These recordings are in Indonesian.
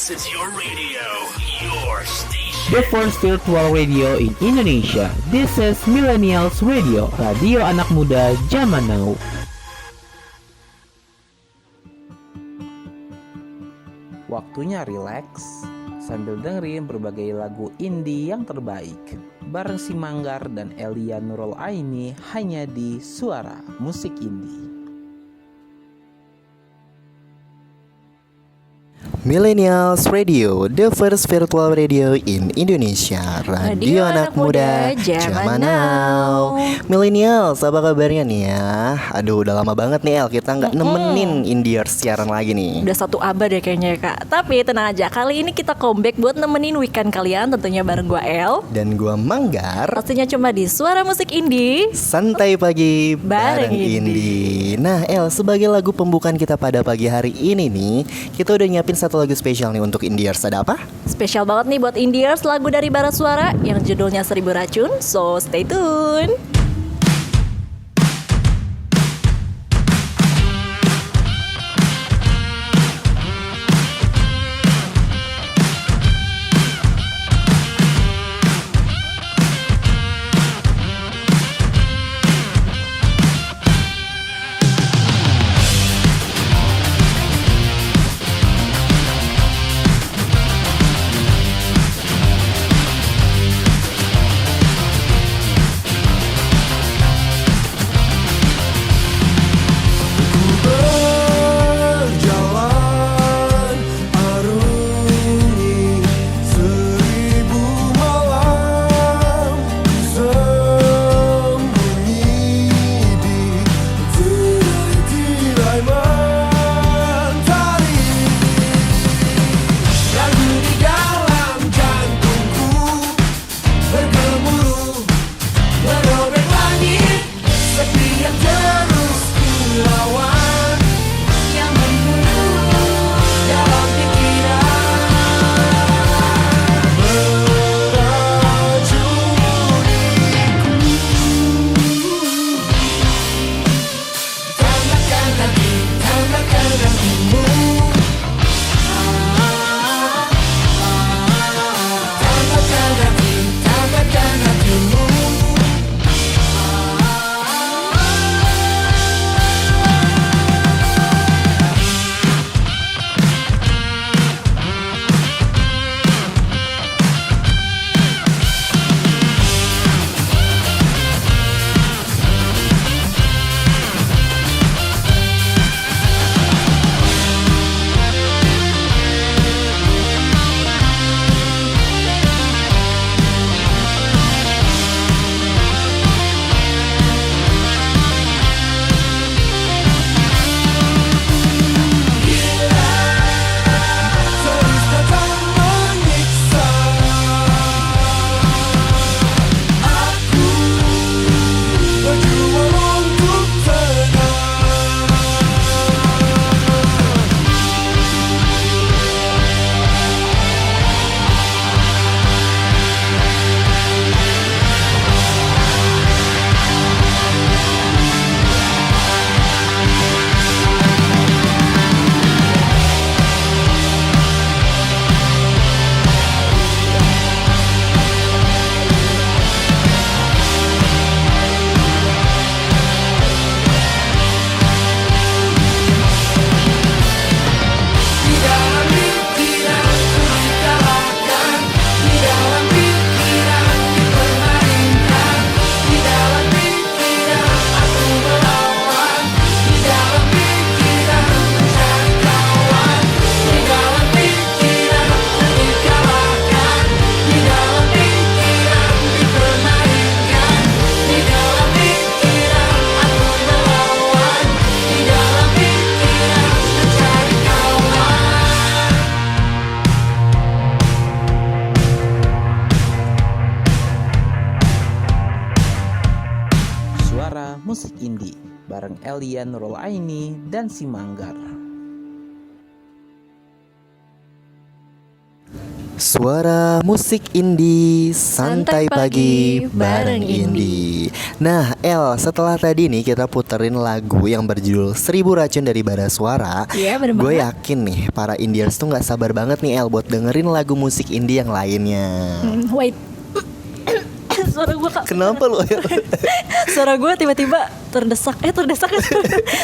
This is your radio, your station. The first virtual radio in Indonesia. This is Millennials Radio, radio anak muda zaman now. Waktunya rileks sambil dengerin berbagai lagu indie yang terbaik bareng si Manggar dan Elia Nurul Aini hanya di Suara Musik Indie. Millennials Radio, the first virtual radio in Indonesia. Radio anak muda zaman now. Millennials, apa kabarnya nih ya? Aduh, udah lama banget nih El, kita nggak nemenin Indiers siaran lagi nih. Udah satu abad ya kayaknya ya Kak. Tapi tenang aja, kali ini kita comeback buat nemenin weekend kalian. Tentunya bareng gua El Dan gua Manggar. Pastinya cuma di Suara Musik Indie. Santai pagi Bareng Indie. Nah El, sebagai lagu pembukaan kita pada pagi hari ini nih, kita udah nyiapin satu lagu spesial nih untuk Indiers. Ada apa? Spesial banget nih buat Indiers, lagu dari Barat Suara yang judulnya 1000 Racun. So stay tune. Musik Indie bareng Elia Nurul Aini dan si Manggar. Suara musik indie santai pagi bareng indie. Nah, El, setelah tadi nih kita puterin lagu yang berjudul 1000 Racun dari Bara Suara. Iya, bener Gue banget. yakin nih para indiers tuh gak sabar banget nih El buat dengerin lagu musik indie yang lainnya. Wait. Suara gue kak. Kenapa lu? Suara gue tiba-tiba terdesak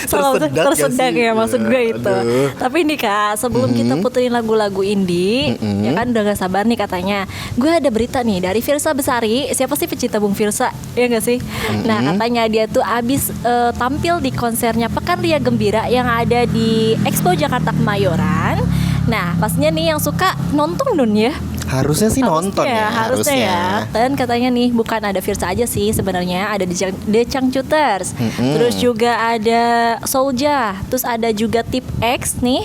salah tersedak ya maksud gue itu. Aduh. Tapi ini kak, sebelum kita puterin lagu-lagu indie, ya kan udah gak sabar nih katanya. Gue ada berita nih dari Firsa Besari. Siapa sih pecinta Bung Firsa? Ya gak sih? Nah katanya dia tuh abis tampil di konsernya Pekan Ria Gembira yang ada di Expo Jakarta Kemayoran. Nah pastinya nih yang suka nonton Nun ya. Harusnya sih nonton ya. Harusnya ya. Dan katanya nih bukan ada Firsa aja sih sebenarnya, ada The Changcuters. Terus juga ada Soulja, terus ada juga Tip X nih.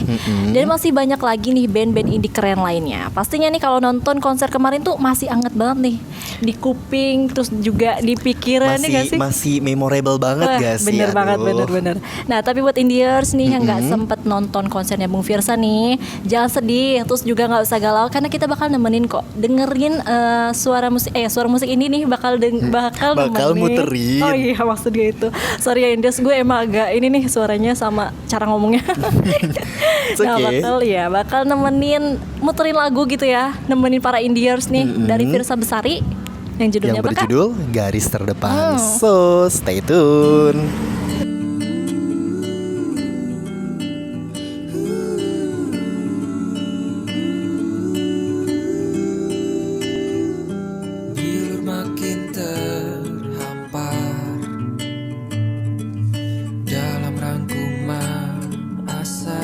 Dan masih banyak lagi nih band-band indie keren lainnya. Pastinya nih kalau nonton konser kemarin tuh masih anget banget nih di kuping, terus juga di pikiran nih gak sih? Masih memorable banget Wah, gak sih? bener banget, Aduh. bener. Nah tapi buat indiers nih yang gak sempet nonton konsernya Bung Firsa nih, jangan sedih, terus juga gak usah galau karena kita bakal nemenin kok. Dengerin suara musik ini nih bakal Bakal nemenin. muterin. Oh iya maksudnya itu. Sorry ya indiers, gue emang agak ini nih suaranya sama cara ngomongnya. It's Nah okay. bakal nemenin muterin lagu gitu ya, nemenin para indiers nih dari Firsa Besari yang judulnya Yang apa kak? berjudul Garis Terdepan. So, stay tune. Bilur makin terhampar dalam rangkuman asa,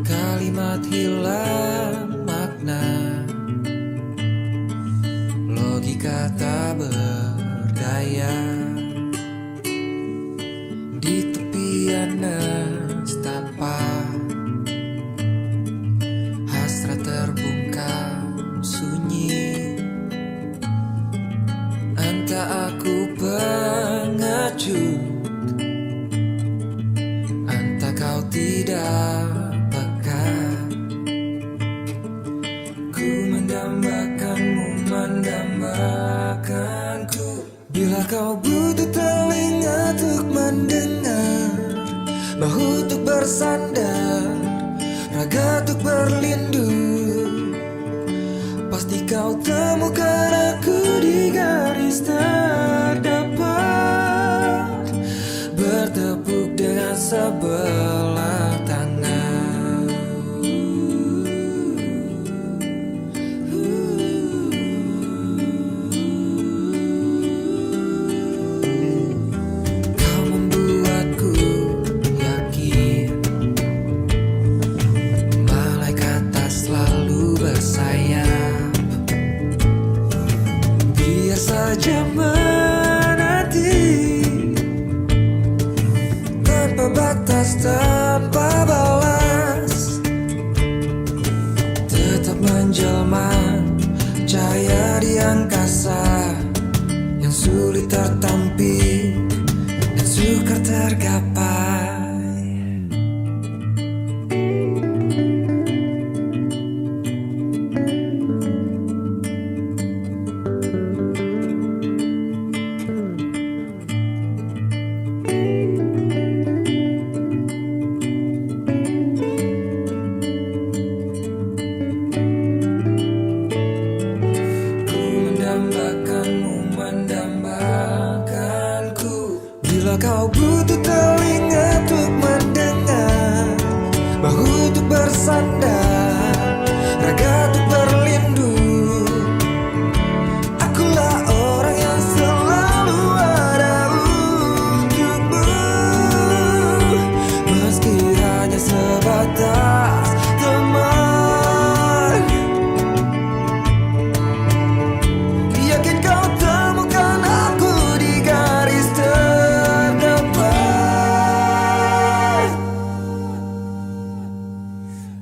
kalimat hilang makna, logika tak berdaya. Di tepian nestapa, hasrat terbungkam sunyi. Entah aku pengecut, entah kau tidak peka. Ku mendambakanmu, mendambakanku. Bila kau butuh telinga untuk mendengar, bahu untuk bersandar, raga untuk berlindung, pasti kau temukan aku di garis terdepan, bertepuk dengan sebelah tangan. Kau membuatku yakin malaikat tak selalu bersayap. Biar saja menanti tanpa batas, tanpa balas, tetap menjelma cahaya di angkasa yang sulit tertampi dan sukar tergapai. Ku mendambakanmu, mendambakanku. Bila kau butuh telinga untuk mendengar, bahu untuk bersandar, raga untuk berlindung, akulah orang yang selalu ada untukmu. Meski hanya sebatas teman, yakin kau temukan aku di garis terdepan,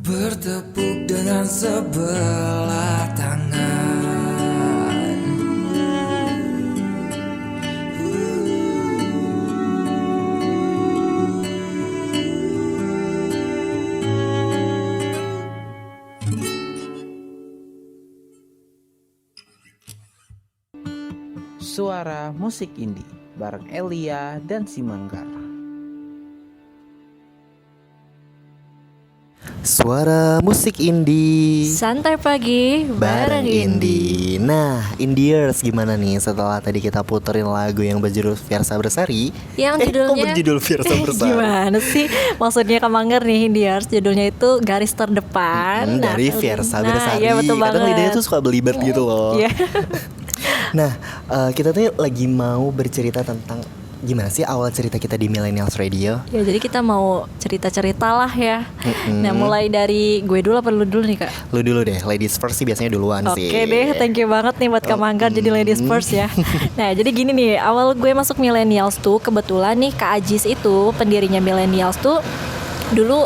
bertepuk dengan sebelah tangan. Suara Musik Indie bareng Elia dan si Manggar. Suara musik indie Santai pagi bareng indie. Nah, Indiers gimana nih setelah tadi kita puterin lagu yang berjudul Fiersa Bersari? Yang Kok judulnya berjudul Fiersa Bersari? Gimana sih? Maksudnya Kamanggar nih Indiars. Judulnya itu Garis Terdepan. Dari Fiersa Bersari. Iya betul banget. Kadang lidahnya tuh suka belibet gitu loh. Iya. Nah, kita tuh lagi mau bercerita tentang gimana sih awal cerita kita di Millennials Radio? Ya jadi kita mau cerita-cerita lah ya. Nah mulai dari gue dulu apa lu dulu nih Kak? Lu dulu deh, ladies first sih biasanya duluan sih. Oke deh, thank you banget nih buat Kamanggar jadi ladies first ya. Nah jadi gini nih, awal gue masuk Millennials tuh kebetulan nih Kak Ajis itu pendirinya Millennials tuh dulu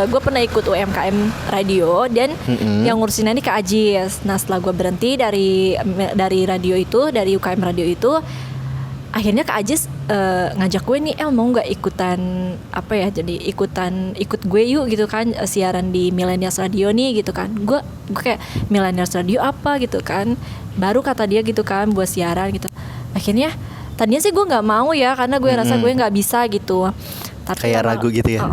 gue pernah ikut UMKM radio dan yang ngurusin ini Kak Ajis. Nah setelah gue berhenti dari radio itu, dari UKM radio itu, akhirnya Kak Ajis ngajak gue nih, mau nggak ikutan apa ya? Jadi ikut gue yuk gitu kan, siaran di Millennials Radio nih gitu kan. Gue kayak Millennials Radio apa gitu kan. Baru kata dia gitu kan buat siaran gitu. Akhirnya tadinya sih gue nggak mau ya karena gue rasa gue nggak bisa gitu. Tapi Kayak ragu gitu ya?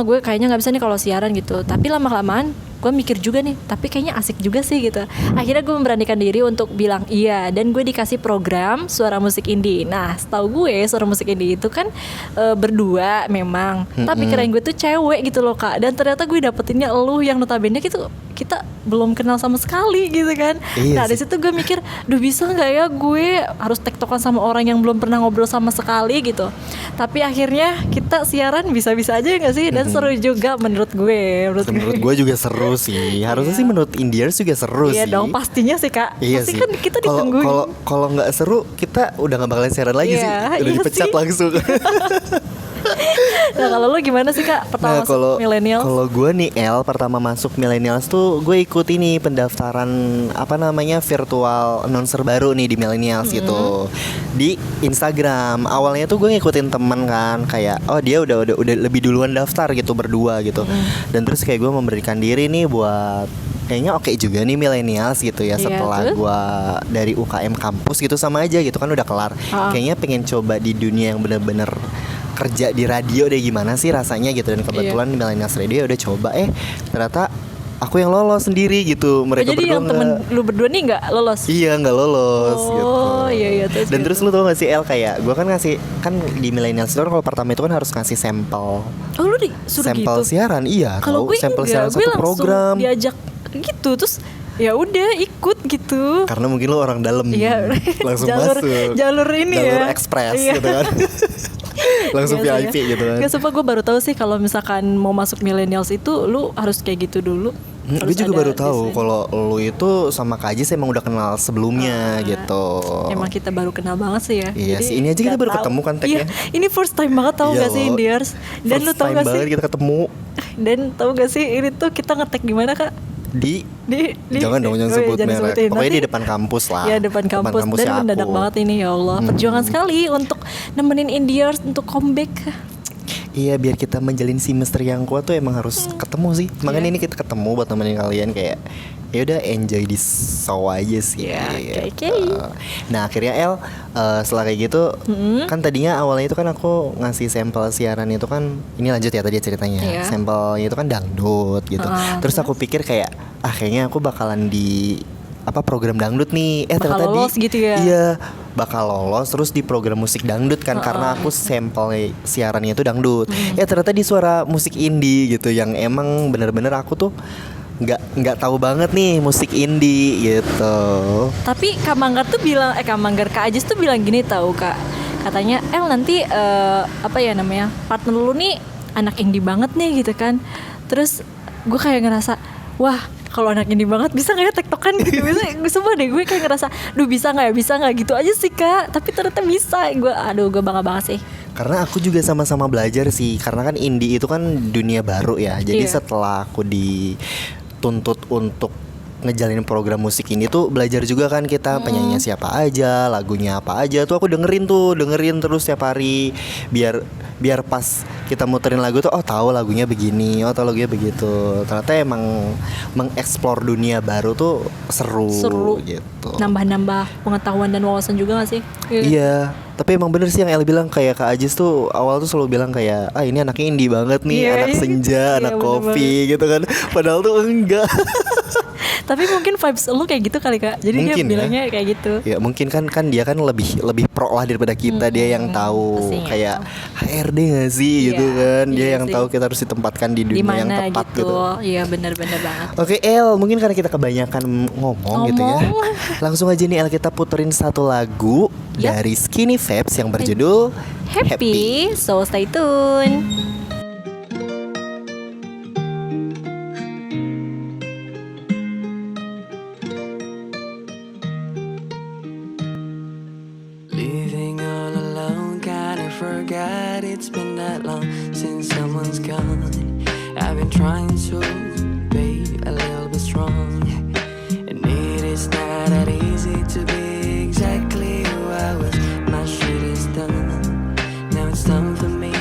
Gue kayaknya nggak bisa nih kalau siaran gitu. Tapi lama-kelamaan gue mikir juga nih, tapi kayaknya asik juga sih gitu. Akhirnya gue memberanikan diri untuk bilang iya, dan gue dikasih program Suara Musik Indie. Nah setahu gue Suara Musik Indie itu kan berdua memang, tapi kirain gue tuh cewek gitu loh Kak. Dan ternyata gue dapetinnya elu yang notabene gitu kita belum kenal sama sekali gitu kan. Iya Nah sih. di situ gue mikir, duh bisa nggak ya gue harus tektokan sama orang yang belum pernah ngobrol sama sekali gitu. Tapi akhirnya kita siaran bisa-bisa aja nggak sih, dan seru juga menurut gue. Menurut gue juga seru sih. Harusnya sih menurut Indiers juga seru Iya sih. dong, pastinya sih Kak. Iya Pasti sih. kan kita ditungguin. Kalau nggak seru, kita udah nggak bakalan siaran lagi Iya, sih. Udah iya dipecat sih. langsung. Nah kalau lu gimana sih Kak pertama masuk Millennials? Kalau gue nih pertama masuk Millennials tuh gue ikut ini pendaftaran virtual announcer baru nih di Millennials gitu di Instagram. Awalnya tuh gue ngikutin teman kan, kayak dia udah lebih duluan daftar gitu berdua gitu. Dan terus kayak gue memberikan diri nih buat kayaknya oke juga nih Millennials gitu ya. Iya, Setelah terus? gue dari UKM kampus gitu sama aja gitu kan udah kelar. Kayaknya pengen coba di dunia yang bener-bener kerja di radio deh, gimana sih rasanya gitu. Dan kebetulan di Millennials Radio udah coba, ternyata aku yang lolos sendiri gitu. Mereka jadi berdua yang temen lu berdua nih nggak lolos? Iya nggak lolos gitu. Iya terus Dan gitu. terus lu tau gak sih kayak gue kan ngasih, kan di Millennials itu kan kalau pertama itu kan harus ngasih sampel lu disuruh sampel gitu? siaran. Iya, Kalau tahu, gue sampel enggak, siaran gue satu langsung program. diajak gitu, terus ya udah ikut gitu. Karena mungkin lu orang dalam. Iya. Langsung jalur, masuk jalur ini jalur ya. ekspres Iya. gitu kan. Langsung Biasanya. VIP gitu kan. Gak, sumpah gue baru tahu sih kalau misalkan mau masuk Millennials itu lu harus kayak gitu dulu. Gue Harus juga ada baru tahu desain. kalau lu itu sama Kak Ajis emang udah kenal sebelumnya gitu. Emang kita baru kenal banget sih ya. Iya Jadi sih, ini aja kita nggak baru tahu. ketemu kan tag Iya, ya. ini first time banget tau Iya gak sih loh. Indiers. Dan lu First tau time gak sih? banget kita ketemu Dan tau gak sih ini tuh kita ngetek di mana Kak? di Di jangan dong, jangan oh iya, sebut merek. sebutin. Pokoknya Nanti- di depan kampus lah. Ya depan kampus, dan kampusnya mendadak aku. banget ini, ya Allah. Perjuangan sekali untuk nemenin Indiers untuk comeback. Iya, biar kita menjalin chemistry yang kuat tuh emang harus ketemu sih. Makanya ini kita ketemu buat nemenin kalian kayak ya udah enjoy this show aja sih. Iya, oke. Nah akhirnya setelah kayak gitu kan tadinya awalnya itu kan aku ngasih sampel siaran itu kan, ini lanjut ya tadi ceritanya. Iya. Sampelnya itu kan dangdut gitu. Terus aku pikir kayak kayaknya aku bakalan di program dangdut nih. Bakal Ternyata lolos gitu ya? Iya, bakal lolos terus di program musik dangdut kan, karena aku sampel siarannya itu dangdut. Ternyata di Suara Musik Indie gitu, yang emang bener-bener aku tuh nggak tahu banget nih musik indie gitu. Tapi Kak Manggar tuh bilang, Kak Ajis tuh bilang gini tahu Kak. Katanya, nanti partner lu nih anak indie banget nih gitu kan. Terus gue kayak ngerasa, wah kalau anak indie banget bisa nggak ya tektokan gitu. Gue sumpah deh, gue kayak ngerasa, bisa nggak gitu aja sih Kak. Tapi ternyata bisa. Gue bangga banget sih. Karena aku juga sama-sama belajar sih. Karena kan indie itu kan dunia baru ya. Jadi Iya. setelah aku dituntut untuk ngejalanin program musik ini tuh belajar juga kan kita penyanyinya siapa aja, lagunya apa aja tuh aku dengerin terus tiap hari biar pas kita muterin lagu tuh tahu lagunya begini, tahu lagunya begitu. Ternyata emang mengeksplor dunia baru tuh seru gitu. Nambah pengetahuan dan wawasan juga gak sih? Iya, tapi emang bener sih yang El bilang, kayak Kak Ajis tuh awal tuh selalu bilang kayak ini anaknya indie banget nih, anak senja, anak kopi gitu kan. Padahal tuh enggak. Tapi mungkin vibes lu kayak gitu kali Kak. Jadi Mungkin dia bilangnya kayak gitu. Ya mungkin kan dia kan lebih pro lah daripada kita. Dia yang tahu pastinya. kayak HRD gak sih gitu kan. Dia yang tahu kita harus ditempatkan di dunia yang Dimana tepat gitu. Iya benar-benar banget. Oke El, mungkin karena kita kebanyakan ngomong gitu ya. Langsung aja nih El, kita puterin satu lagu dari Skinny Vapes yang berjudul Happy. So stay tune. Living all alone, kinda forgot it's been that long since someone's gone. I've been trying to be a little bit strong, and it is not that easy to be exactly who I was. My shit is done, now it's time for me.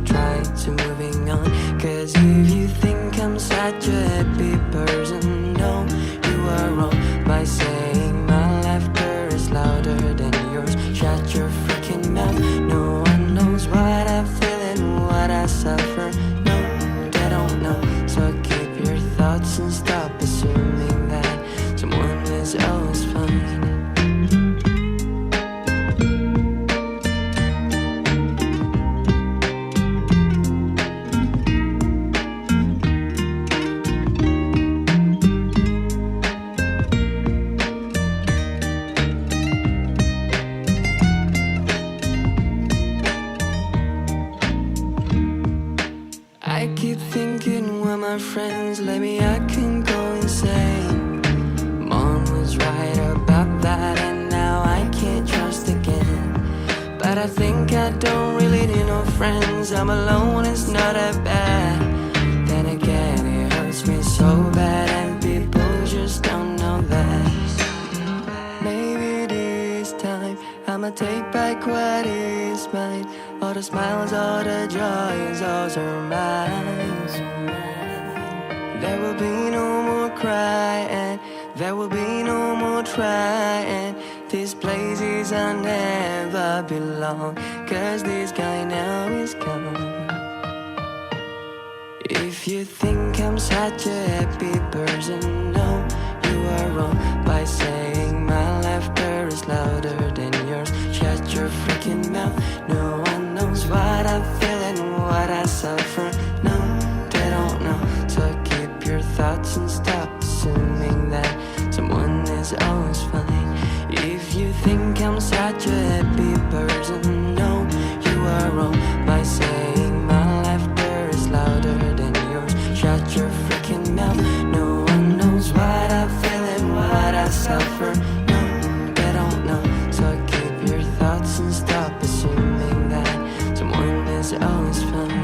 Try to moving on, 'cause if you think I'm such a happy person, no, you are wrong by saying my laughter is louder than yours. Shut your freaking mouth. No one knows what I feel and what I suffer. No, they don't know. So keep your thoughts and stop assuming that someone is always fine. I keep thinking when my friends let me, I can go insane. Mom was right about that, and now I can't trust again. But I think I don't really need no friends. I'm alone, it's not that bad. Then again, it hurts me so bad, and people just don't know that. Maybe this time I'ma take back what is mine. All the smiles, all the joys, all are mine. There will be no more crying, there will be no more trying. These places I never belong, 'cause this guy now is gone. If you think I'm such a happy person, no, you are wrong by saying my laughter is louder than yours. Shut your freaking mouth. No one knows what I feel and what I suffer. No, they don't know. So keep your thoughts and stop assuming that someone is always fine. If you think I'm such a happy person, no, you are wrong by saying my laughter is louder than yours. Shut your freaking mouth. No one knows what I feel and what I suffer. No, they don't know. So keep your thoughts and stop assuming that someone is always fine.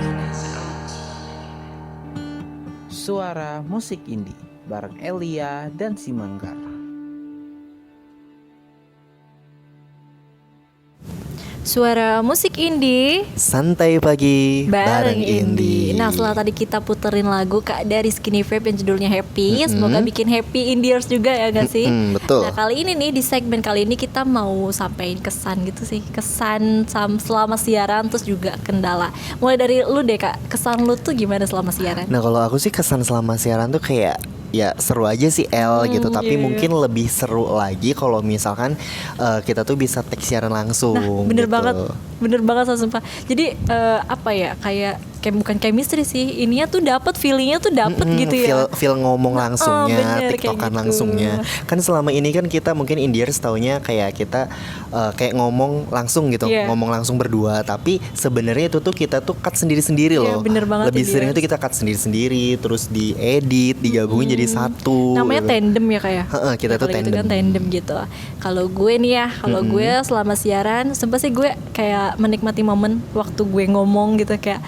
Suara musik indie bareng Elia dan si Manggar. Suara musik indie Santai pagi bareng indie. Nah, setelah tadi kita puterin lagu Kak dari Skinny Vape yang judulnya Happy. Semoga bikin happy indiers juga ya gak sih? Betul. Nah, kali ini nih di segmen kali ini kita mau sampaikan kesan gitu sih. Kesan selama siaran, terus juga kendala. Mulai dari lu deh Kak, kesan lu tuh gimana selama siaran? Nah kalau aku sih kesan selama siaran tuh kayak ya seru aja sih El gitu, tapi mungkin lebih seru lagi kalau misalkan kita tuh bisa take siaran langsung. Nah, bener gitu. bener banget sumpah. Jadi apa ya, kayak bukan chemistry sih, ininya tuh dapat feelingnya tuh dapat gitu ya. Feel ngomong langsungnya, bener, tiktokan gitu. langsungnya. Kan selama ini kan kita mungkin indiers taunya kayak kita kayak ngomong langsung gitu, ngomong langsung berdua. Tapi sebenarnya itu tuh kita tuh cut sendiri-sendiri loh. Bener banget. Lebih sering itu kita cut sendiri-sendiri, terus diedit, digabungin jadi satu. Namanya gitu. tandem ya kayak. Kita tuh Gitu tandem. kan tandem gitu. Kalau gue nih ya, gue selama siaran, sumpah sih gue kayak menikmati momen waktu gue ngomong gitu, kayak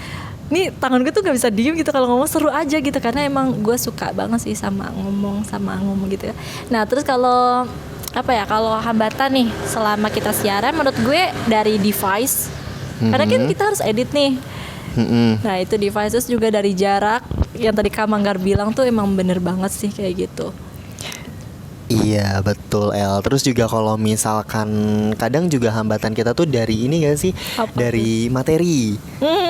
nih tangan gue tuh nggak bisa diem gitu kalau ngomong, seru aja gitu karena emang gue suka banget sih sama ngomong gitu ya. Nah terus kalau apa ya, kalau hambatan nih selama kita siaran menurut gue dari device, karena kan kita harus edit nih. Nah itu devices juga dari jarak, yang tadi Kak Manggar bilang tuh emang bener banget sih kayak gitu. Iya betul El. Terus juga kalau misalkan kadang juga hambatan kita tuh dari ini gak sih? Apa dari materi.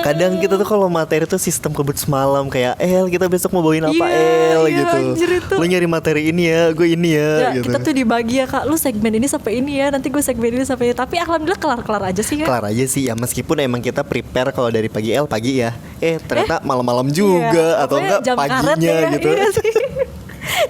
Kadang kita tuh kalau materi tuh sistem kebut semalam, kayak kita besok mau bawain apa Iya, gitu. anjir itu. Lu nyari materi ini ya, gue ini ya gitu. Kita tuh dibagi ya Kak, lu segmen ini sampai ini ya, nanti gue segmen ini sampai ini. Tapi alhamdulillah kelar-kelar aja sih ya. Kelar aja sih ya, meskipun emang kita prepare kalau dari pagi pagi ya. Ternyata malam-malam juga Iya, atau pokoknya enggak jam karet paginya ya, gitu. iya sih.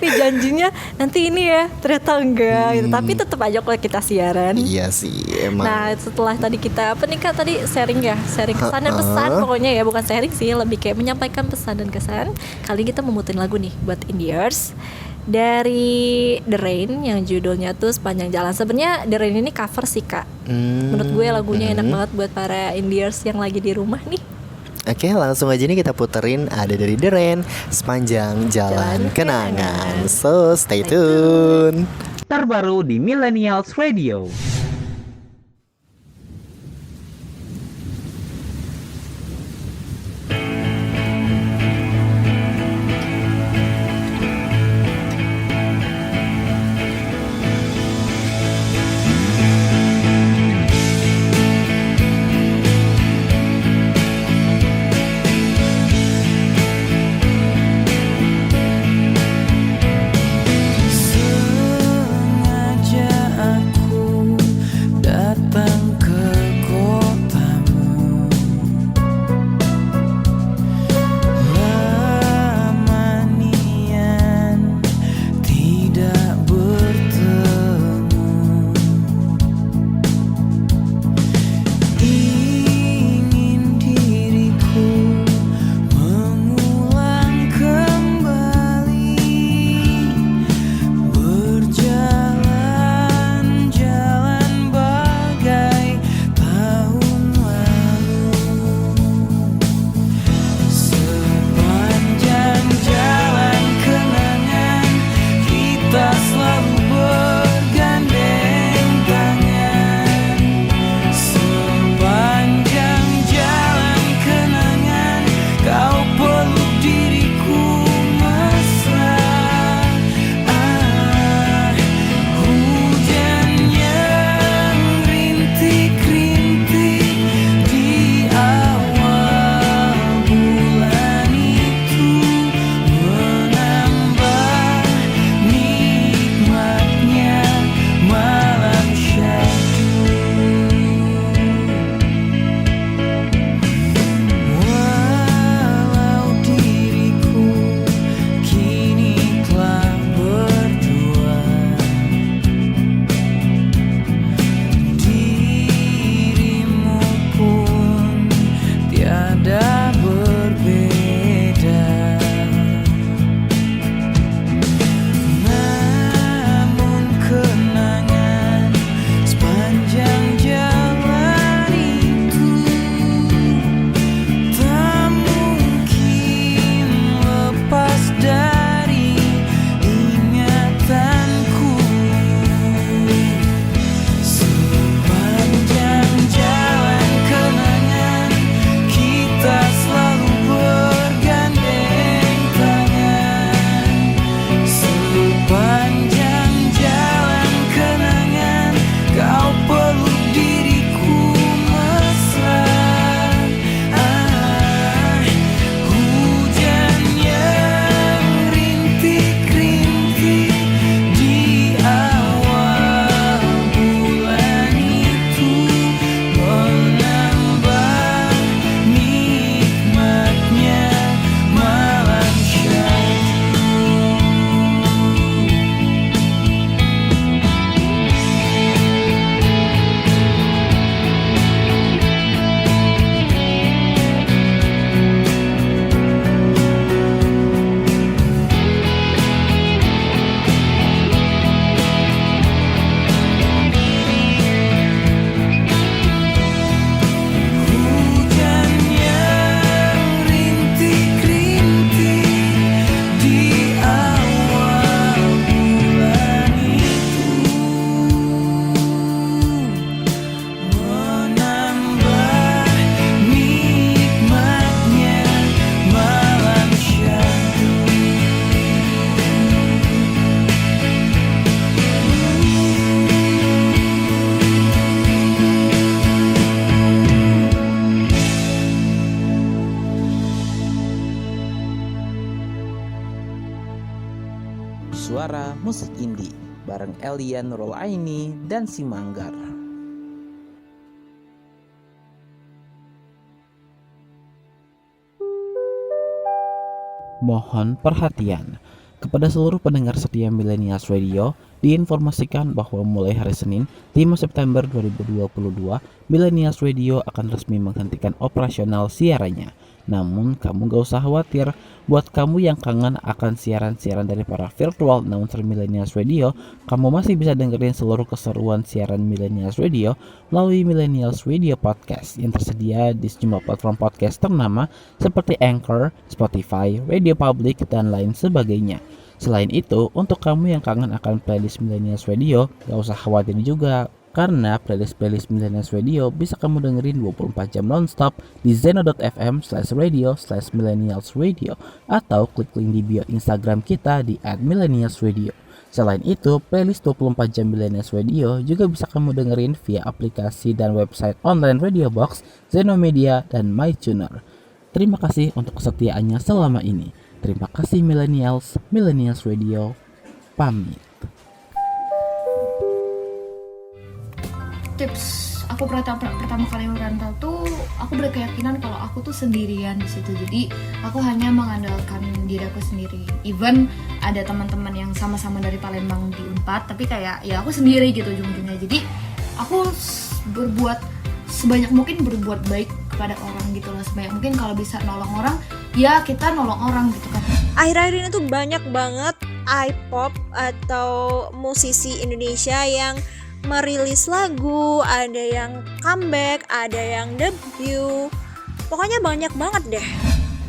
Nih janjinya nanti ini ya, ternyata enggak gitu. Tapi tetap aja kalau kita siaran. Iya sih emang. Nah setelah tadi kita apa nih Kak, tadi sharing kesan dan pesan pokoknya ya, bukan sharing sih, lebih kayak menyampaikan pesan dan kesan. Kali ini kita memutin lagu nih buat Indiers dari The Rain yang judulnya tuh Sepanjang Jalan. Sebenarnya The Rain ini cover sih Kak. Menurut gue lagunya enak banget buat para Indiers yang lagi di rumah nih. Oke, langsung aja nih kita puterin, ada dari The Rain, Sepanjang Jalan Kenangan. So, stay tune. Terbaru di Millennials Radio. Sengaja aku Suara Musik Indie bareng Elia Nurul Aini dan si Manggar. Mohon perhatian kepada seluruh pendengar setia Millennials Radio. Diinformasikan bahwa mulai hari Senin 5 September 2022 Millennials Radio akan resmi menghentikan operasional siarannya. Namun kamu gak usah khawatir. Buat kamu yang kangen akan siaran-siaran dari para virtual announcer Millennials Radio, kamu masih bisa dengerin seluruh keseruan siaran Millennials Radio melalui Millennials Radio Podcast yang tersedia di sejumlah platform podcast ternama seperti Anchor, Spotify, Radio Public, dan lain sebagainya. Selain itu, untuk kamu yang kangen akan playlist Millennials Radio, gak usah khawatir juga, karena playlist Millennials Radio bisa kamu dengerin 24 jam nonstop di zeno.fm/radio/millennialsradio atau klik link di bio Instagram kita di @millennialsradio. Selain itu, playlist 24 jam Millennials Radio juga bisa kamu dengerin via aplikasi dan website online Radio Box, Zeno Media, dan MyTuner. Terima kasih untuk kesetiaannya selama ini. Terima kasih Millennials Radio pamit. Tips aku pertama kali merantau tuh aku berkeyakinan kalau aku tuh sendirian di situ. Jadi aku hanya mengandalkan diri aku sendiri. Even ada teman-teman yang sama-sama dari Palembang di Unpad, tapi kayak ya aku sendiri gitu ujung-ujungnya. Jadi aku sebanyak mungkin berbuat baik kepada orang gitu loh. Sebanyak mungkin kalau bisa nolong orang, ya kita nolong orang gitu kan. Akhir-akhir ini tuh banyak banget I-pop atau musisi Indonesia yang merilis lagu, ada yang comeback, ada yang debut. Pokoknya banyak banget deh.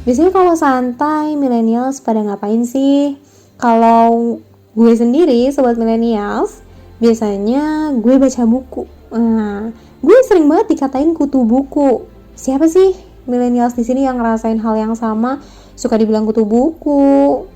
Biasanya kalau santai, millennials pada ngapain sih? Kalau gue sendiri, sobat millennials, biasanya gue baca buku. Nah, gue sering banget dikatain kutu buku. Siapa sih millennials di sini yang ngerasain hal yang sama? Suka dibilang kutu buku,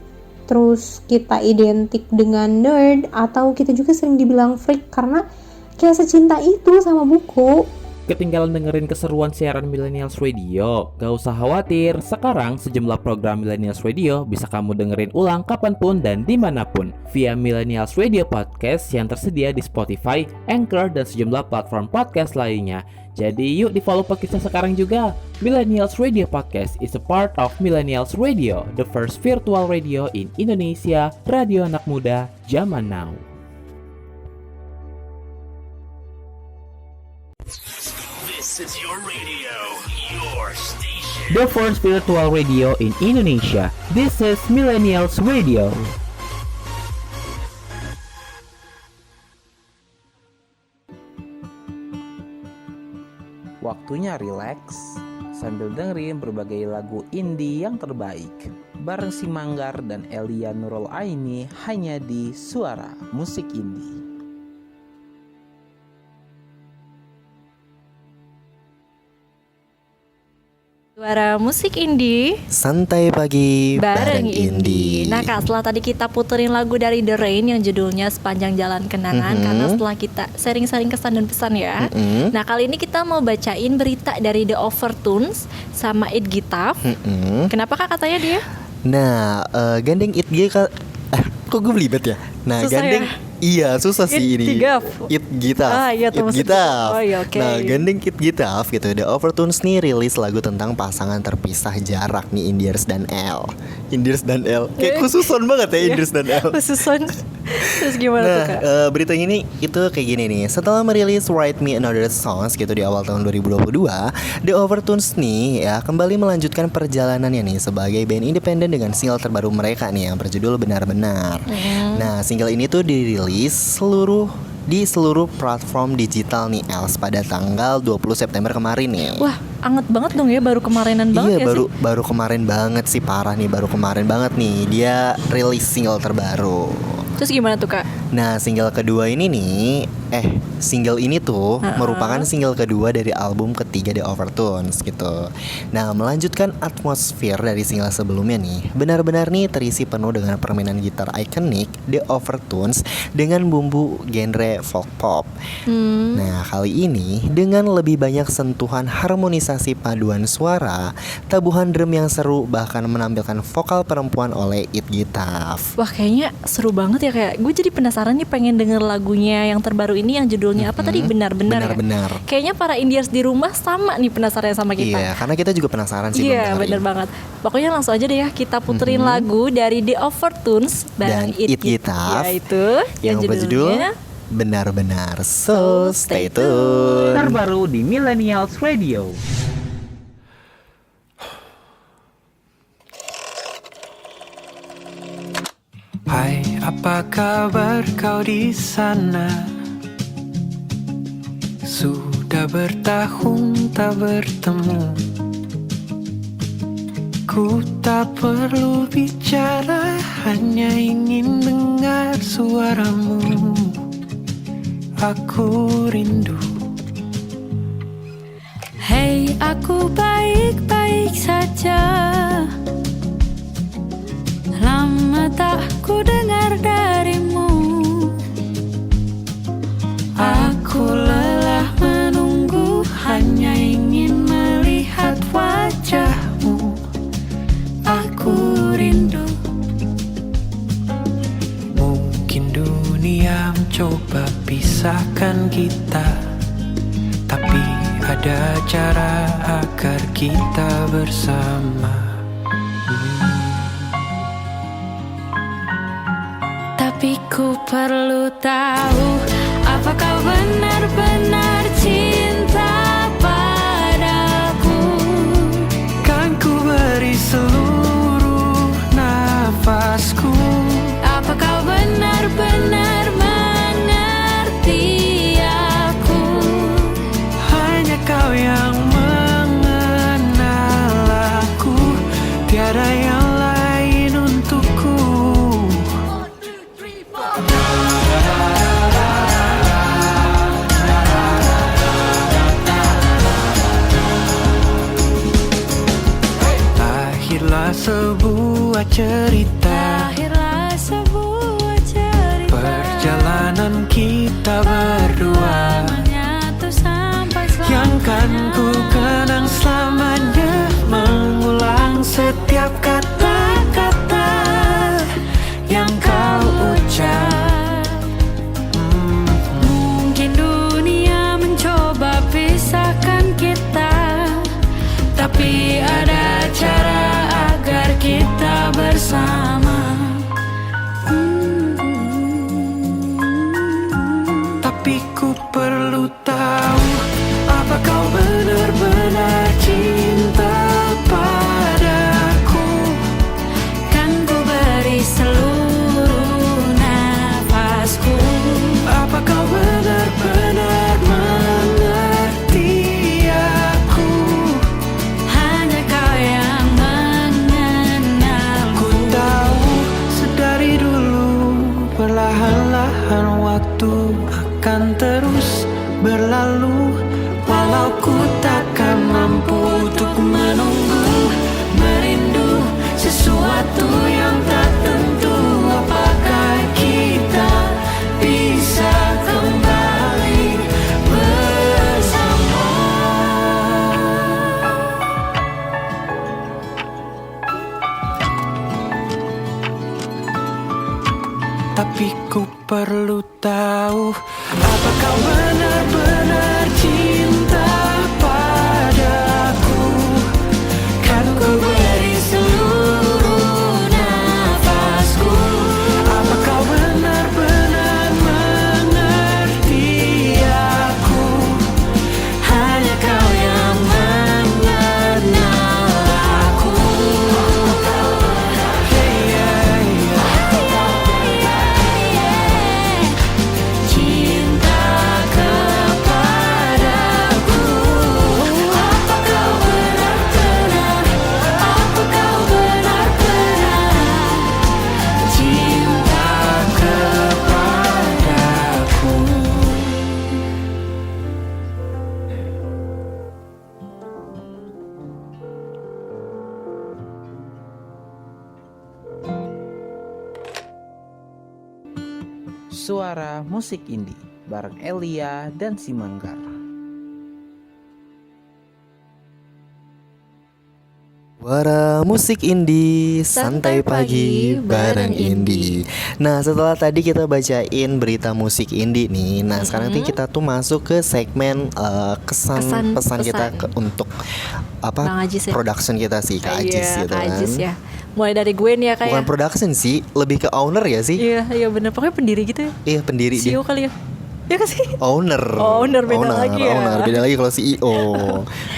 terus kita identik dengan nerd, atau kita juga sering dibilang freak karena kayak secinta itu sama buku. Ketinggalan dengerin keseruan siaran Millennials Radio? Gak usah khawatir, sekarang sejumlah program Millennials Radio bisa kamu dengerin ulang kapanpun dan dimanapun via Millennials Radio Podcast yang tersedia di Spotify, Anchor, dan sejumlah platform podcast lainnya. Jadi yuk di follow podcast sekarang juga. Millennials Radio Podcast is a part of Millennials Radio, the first virtual radio in Indonesia, radio anak muda zaman now. This is your radio, your station. The first virtual radio in Indonesia. This is Millennials Radio. Waktunya rileks sambil dengerin berbagai lagu indie yang terbaik bareng si Manggar dan Elia Nurul Aini hanya di Suara Musik Indie. Suara Musik Indie Santai pagi bareng Indie. Nah Kak, setelah tadi kita puterin lagu dari The Rain yang judulnya Sepanjang Jalan Kenangan, karena setelah kita sharing-sharing kesan dan pesan ya. Nah kali ini kita mau bacain berita dari The Overtones sama It Gitaf. Kenapa Kak katanya dia? Nah, gandeng It Gitaf. Kok gue belibet ya? Nah, Susah gandeng ya? Iya, susah sih ini. It Gitaf. Iya, It Gitaf. Oh iya, oke. Nah, gandeng It Gitaf gitu. The Overtones nih rilis lagu tentang pasangan terpisah jarak nih, Indirs dan L. Kayak khususon banget ya Indirs dan L. Khususon. Terus gimana tuh Kak? Berita ini itu kayak gini nih. Setelah merilis Write Me Another Songs gitu di awal tahun 2022, The Overtones nih ya kembali melanjutkan perjalanannya nih sebagai band independen dengan single terbaru mereka nih yang berjudul Benar-Benar. Nah, single ini tuh dirilis di seluruh platform digital nih Els pada tanggal 20 September kemarin nih. Wah, anget banget dong ya, baru kemarinan banget ya sih. Baru kemarin banget sih, parah nih, baru kemarin banget nih dia rilis single terbaru. Terus gimana tuh Kak? Nah, single kedua ini nih single ini tuh merupakan single kedua dari album ketiga The Overtones gitu. Nah, melanjutkan atmosfer dari single sebelumnya nih, benar-benar nih terisi penuh dengan permainan gitar ikonik The Overtones dengan bumbu genre folk pop. Nah, kali ini dengan lebih banyak sentuhan harmonisasi paduan suara, tabuhan drum yang seru, bahkan menampilkan vokal perempuan oleh It Gitaf. Wah, kayaknya seru banget ya, kayak gue jadi penasaran nih pengen denger lagunya yang terbaru ini yang judulnya apa tadi, benar-benar ya? Benar-benar. Kayaknya para Indiers di rumah sama nih penasaran sama kita. Iya, karena kita juga penasaran sih. Iya, bener banget. Pokoknya langsung aja deh ya, kita puterin lagu dari The Overtones dan It Gitaf, yaitu yang judulnya Benar-benar. So stay tune. Terbaru di Millennials Radio. Hai, apa kabar kau di sana? Sudah bertahun tak bertemu. Ku tak perlu bicara, hanya ingin dengar suaramu. Aku rindu. Hei, aku baik-baik saja. Lama tak ku dengar darimu. Aku lelah menunggu, hanya ingin melihat wajahmu. Aku rindu. Mungkin dunia mencoba pisahkan kita, tapi ada cara agar kita bersama. Tapi ku perlu tahu, apa kau benar-benar cinta padaku? Kan ku beri seluruh nafasku. Apa kau benar-benar mengerti aku? Hanya kau yang mengenal aku, tiada yang lain untukku. Lahirlah sebuah cerita, perjalanan kita berdua, menyatu sampai yang kan ku kenang selamanya, mengulang setiap kata-kata yang kau ucap. Mungkin dunia mencoba pisahkan kita, tapi ada cara agar kita bersama. Tapi ku perlu tahu, apa kau benar-benar cinta padaku? Kan ku beri seluruh nafasku. Apa kau benar-benar mengerti aku? Hanya kau yang mengenalku. Ku tahu sedari dulu, perlahan-lahan waktu akan terus berlalu. Walau ku takkan mampu untuk menunggu, merindu sesuatu yang tak tentu. Apakah kita bisa kembali bersama? Tapi ku perlu tahu, apa kau benar-benar cinta padaku? Kan ku beri seluruh nafasku. Apa kau benar-benar mengerti aku? Hanya kau yang mengenal aku. Cinta kepada Suara Musik Indie bareng Elia dan si Manggar. Suara musik indie, santai pagi bareng indie. Nah, setelah tadi kita bacain berita musik indie nih, nah sekarang nih kita tuh masuk ke segmen kesan pesan kita untuk Bang Ajis ya? production kita sih, Kak Ajis gitu Kak kan. Ajis ya. Mulai dari gue nih ya kayak. Bukan production sih, lebih ke owner ya sih. Iya bener, pokoknya pendiri gitu ya. Iya, pendiri dia. CEO kali ya. Ya kan sih? Owner beda lagi ya. Owner beda lagi kalau CEO.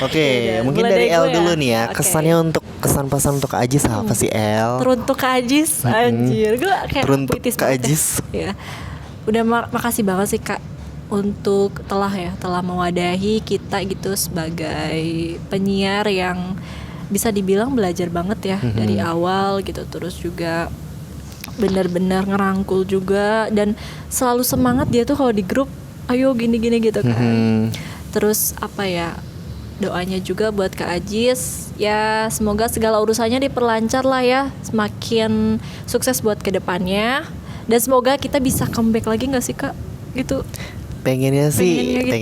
Oke, Beda. mungkin Mulai dari dari El gue dulu ya. nih ya. Oke. Kesannya untuk kesan pesan untuk Kak Ajis apa sih, El? Teruntuk Kak Ajis, anjir. Gue kayak Teruntuk puitis Kak banget ya. Ajis. Ya. Udah makasih banget sih Kak untuk telah mewadahi kita gitu sebagai penyiar yang bisa dibilang belajar banget ya dari awal gitu, terus juga benar-benar ngerangkul juga dan selalu semangat dia tuh kalau di grup, ayo gini-gini gitu kan. Terus apa ya, doanya juga buat Kak Ajis ya, semoga segala urusannya diperlancar lah ya, semakin sukses buat kedepannya, dan semoga kita bisa comeback lagi nggak sih Kak gitu. Pengennya sih Ya,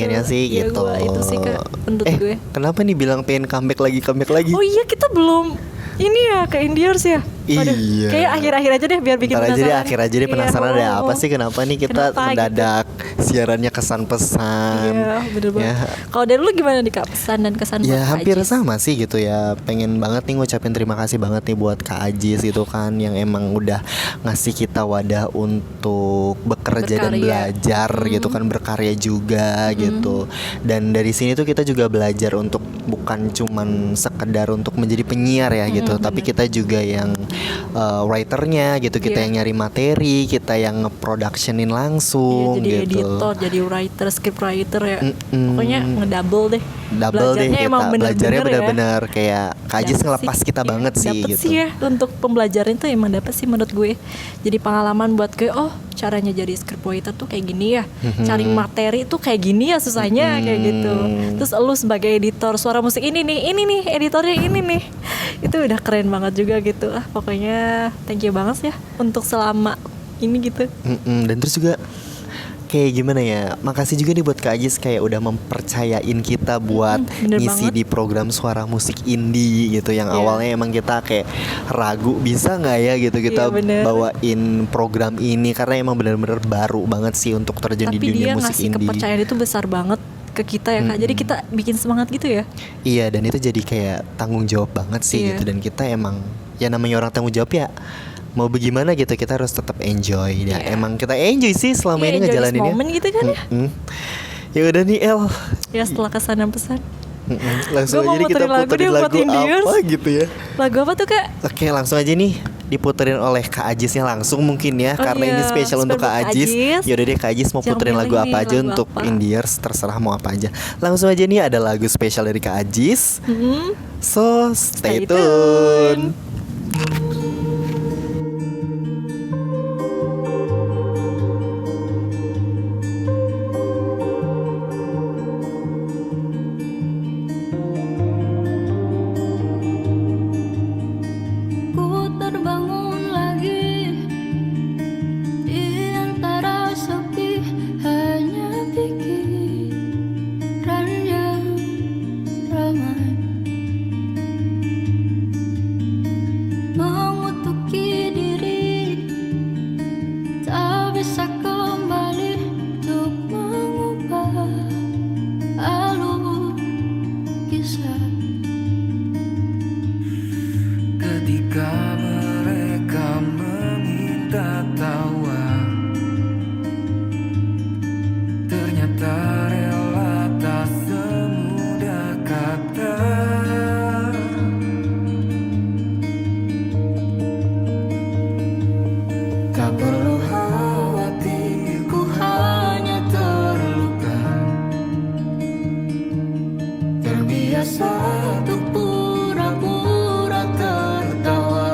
gitu. gua itu sih Kak menurut gue. Kenapa nih bilang pengen comeback lagi? Oh iya, kita belum ini ya ke Indiers ya. Waduh, Iya. kayak akhir-akhir aja deh biar bikin Ntar aja penasaran. deh, akhir aja deh penasaran ada apa sih, kenapa nih kita Kenapa mendadak siarannya kesan pesan. Iya, bener banget. Ya. Kalau dari lu gimana nih Kak, pesan dan kesan buat Ya Kak hampir Ajis? sama sih gitu ya. Pengen banget nih ngucapin terima kasih banget nih buat Kak Ajis itu kan, yang emang udah ngasih kita wadah untuk bekerja dan Berkarya. belajar gitu kan, berkarya juga gitu. Dan dari sini tuh kita juga belajar untuk bukan cuman sekedar untuk menjadi penyiar ya gitu, tapi kita juga yang writernya gitu, kita yang nyari materi, kita yang nge-productionin langsung Iya, jadi gitu. editor, jadi writer, script writer ya. Pokoknya ngedouble deh. Double deh Belajarnya kita, emang belajarnya bener-bener ya. bener-bener kayak Kak Ajis Dapet ngelepas sih. kita banget sih Dapet gitu. sih ya, untuk pembelajaran itu emang dapet sih menurut gue. Jadi pengalaman buat gue, oh caranya jadi script writer tuh kayak gini ya, cari materi tuh kayak gini ya susahnya kayak gitu. Terus lu sebagai editor suara musik ini nih editornya ini nih, itu udah keren banget juga gitu. Pokoknya thank you banget ya untuk selama ini gitu. Dan terus juga kayak gimana ya, makasih juga nih buat Kak Ajis kayak udah mempercayain kita buat bener ngisi banget. di program suara musik indie gitu, yang Iya. awalnya emang kita kayak ragu bisa nggak ya gitu kita Iya, bener. bawain program ini, karena emang bener-bener baru banget sih untuk terjun di Tapi dunia dia musik ngasih indie. kepercayaan itu besar banget ke kita ya Kak. Jadi kita bikin semangat gitu ya. Iya, dan itu jadi kayak tanggung jawab banget sih Iya. gitu, dan kita emang ya namanya orang tanggung jawab ya, mau bagaimana gitu kita harus tetap enjoy ya. Iya. Emang kita enjoy sih selama Iya, ini enjoy this ngejalaninnya. moment gitu kan ya. Ya udah nih El, Ya setelah kesan dan pesan. langsung Gua aja mau nih kita muterin lagu puterin deh buat lagu Indiers. apa gitu ya. Lagu apa tuh Kak? Oke, langsung aja nih diputerin oleh Kak Ajisnya langsung mungkin ya, Oh karena ini iya, spesial untuk spesial Kak buat Ajis. Ajis. Yaudah deh Kak Ajis mau Jangan puterin lagu milih apa nih, aja lagu untuk apa. Indiers, terserah mau apa aja. Langsung aja nih ada lagu spesial dari Kak Ajis. So stay Stay tune. Ku terbangun lagi di antara sepi, hanya pikiran yang ramai mengutuki diri, tak bisa kembali untuk mengubah alur kisah. Ketika mereka meminta tawa, ternyata rela tak semudah kata. Tak perlu khawatir, ku hanya terluka, terbiasa untuk pura-pura tertawa.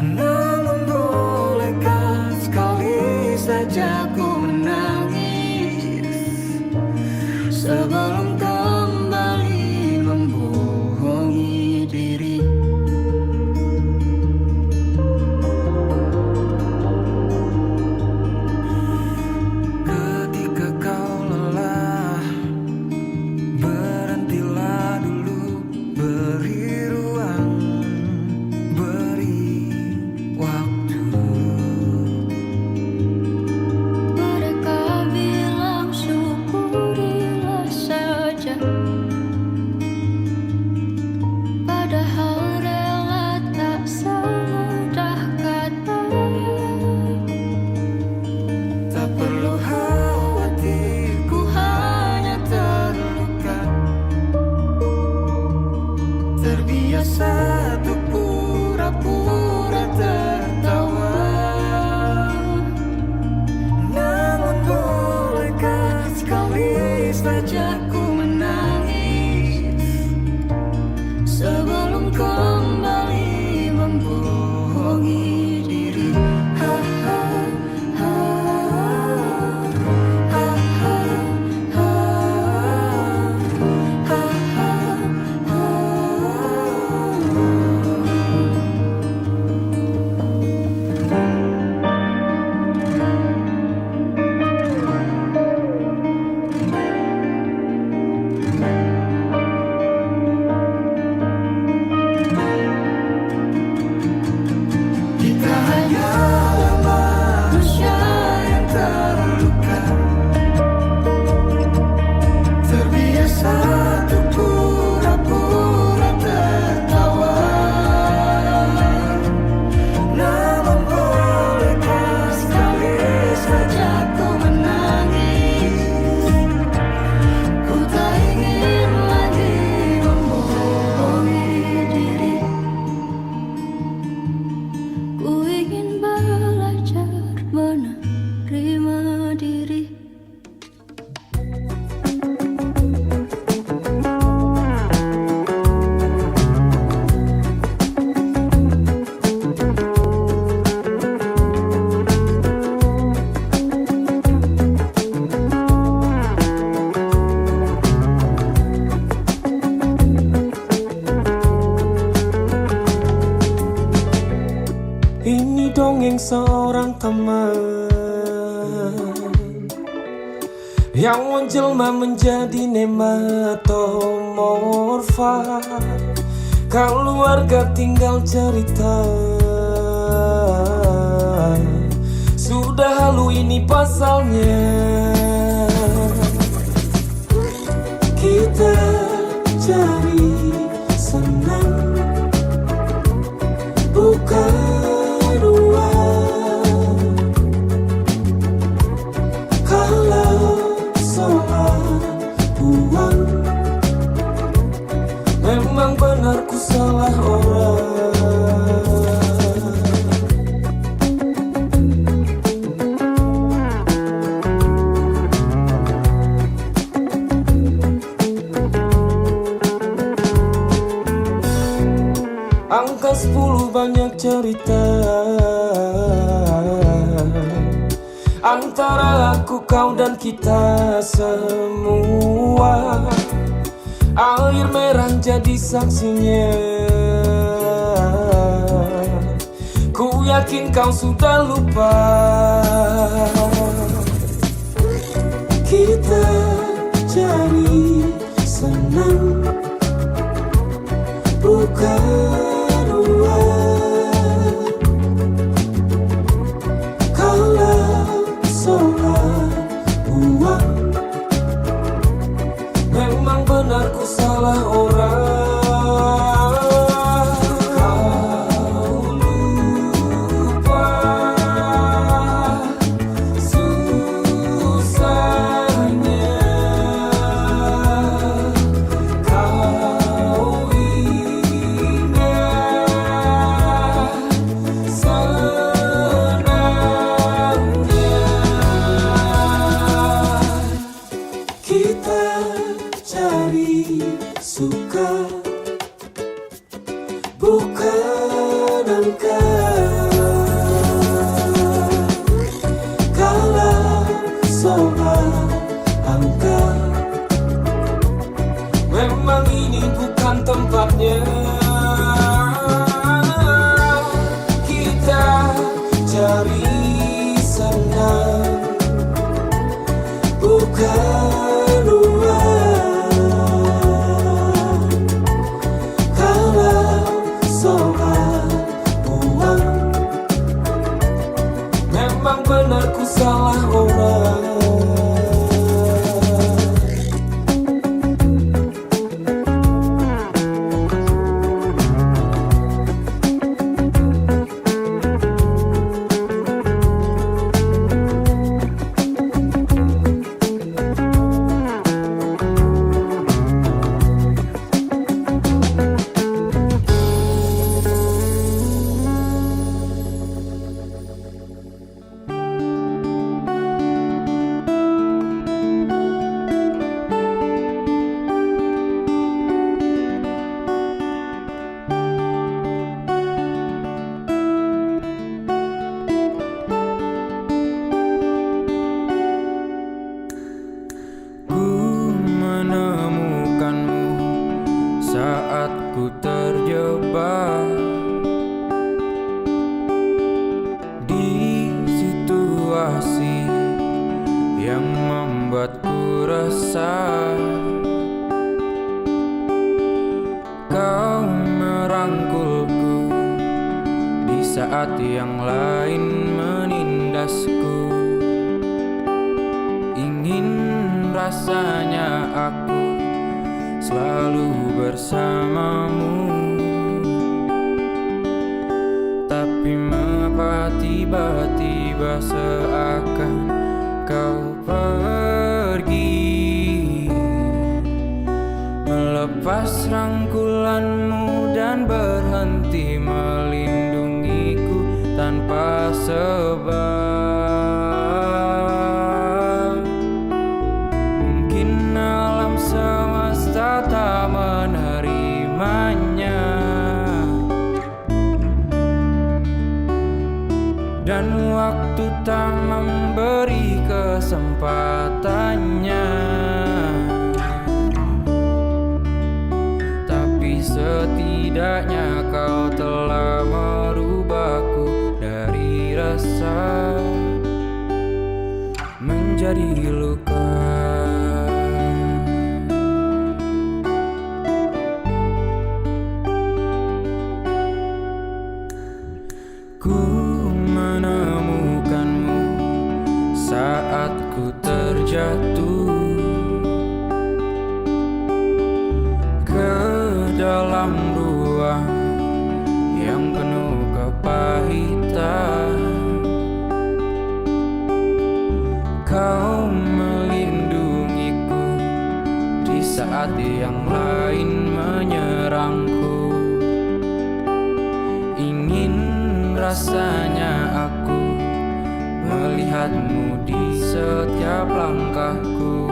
Namun bolehkah sekali saja ku menangis sebelum kembali membohongi diri. membohongi diri. Ha, ha, ha, ha, ha, ha, ha, ha. Kita hanyalah manusia yang terluka, terbiasa untuk pura-pura tertawa. Namun bolehkah sekali saja ku menangis? Ku tak ingin lagi membohongi diri. Ku ingin belajar menerima diri. Ini dongeng seorang teman yang menjelma menjadi nematomorfa. Keluarga tinggal cerita, sudah halu ini pasalnya. Kita cari senang, bukan uang. Kalau soal uang, memang benar ku salah orang. Angka 10 banyak cerita antara aku, kau dan kita semua. Air merah jadi saksinya. Ku yakin kau sudah lupa. Kita cari senang, bukan uang. Kalau soal uang, memang benar ku salah orang. Kau lupa susahnya. Kau ingat senangnya. Kita cari suka, bukan angka. Kalau soal angka, memang ini bukan tempatnya. Kita cari senang, bukan uang. Kalau soal uang, memang benar ku salah orang. saat yang lain menindasku. Ingin rasanya aku selalu bersamamu, tapi mengapa tiba-tiba seakan kau pergi, melepas rangkulanmu dan berhenti melindungiku tanpa sebab. Mungkin alam semesta tak menerimanya, dan waktu tak memberi kesempatannya. Tapi setidaknya kau telah merubahku dari resah menjadi luka. Ku menemukanmu saat ku terjatuh ke dalam ruang yang penuh kepahitan. Kau melindungiku di saat yang lain menyerangku. Ingin rasanya aku melihatmu di setiap langkahku,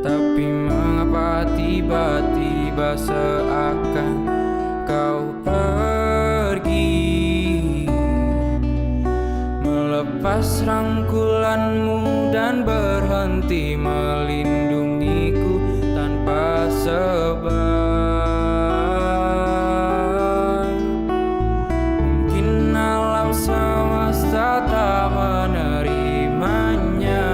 tapi mengapa tiba-tiba seakan kau pergi, melepas rangkulanmu dan berhenti melindungiku tanpa sebab. Mungkin alam semesta tak menerimanya,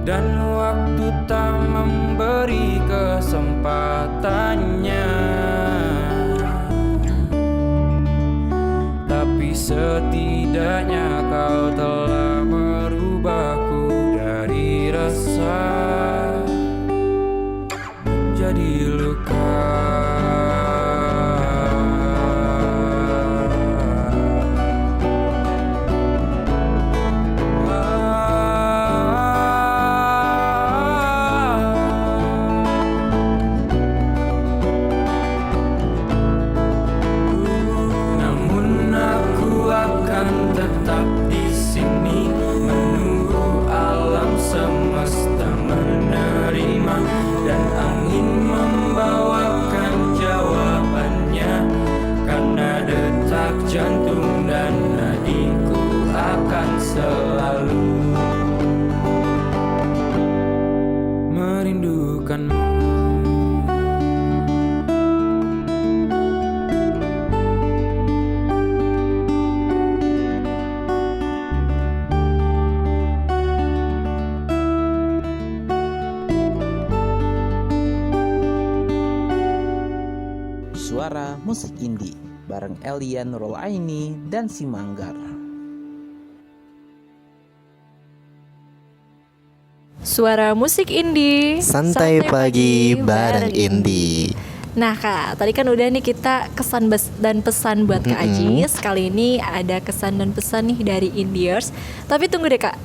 dan waktu tak memberi kesempatannya. Tapi setidaknya kau telah merubahku dari resah menjadi luka. Tetap di sini menunggu alam semesta menerima, dan angin membawakan jawabannya. Karena detak jantung dan nadiku akan selalu merindukanmu. Suara musik indie bareng Elia Nurul Aini dan Si Manggar. Suara musik indie, Santai pagi bareng indie. Nah Kak, tadi kan udah nih kita kesan dan pesan buat Kak Ajis. Kali ini ada kesan dan pesan nih dari Indiers. Tapi tunggu deh Kak,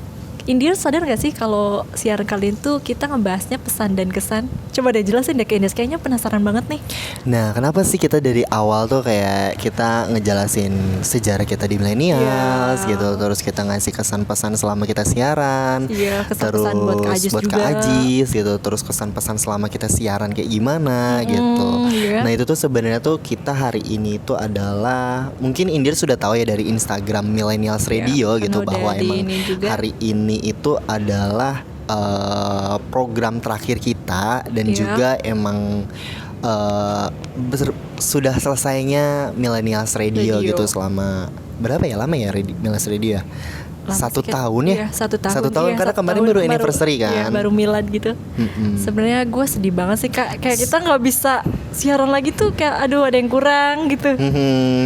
Indiers sadar gak sih kalau siaran kali itu kita ngebahasnya pesan dan kesan? Coba deh jelasin deh ke Indiers, kayaknya penasaran banget nih. Nah, kenapa sih kita dari awal tuh kayak kita ngejelasin sejarah kita di millennials gitu, terus kita ngasih kesan pesan selama kita siaran, kesan pesan buat Kak Ajis buat juga. Kak Ajis gitu, terus kesan pesan selama kita siaran kayak gimana gitu. Nah itu tuh sebenarnya tuh kita hari ini tuh adalah, mungkin Indiers sudah tahu ya dari Instagram Millennials Radio gitu, bahwa emang hari ini itu adalah program terakhir kita dan juga emang sudah selesainya Millennials Radio gitu selama berapa ya lama ya Millennials Radio ya? 1 tahun ya? Iya, 1 tahun. 1 tahun Iya, karena 1 kemarin tahun, baru anniversary kan? Iya, baru milad gitu. Sebenarnya gue sedih banget sih Kak. Kayak kita nggak bisa siaran lagi tuh, kayak aduh ada yang kurang gitu.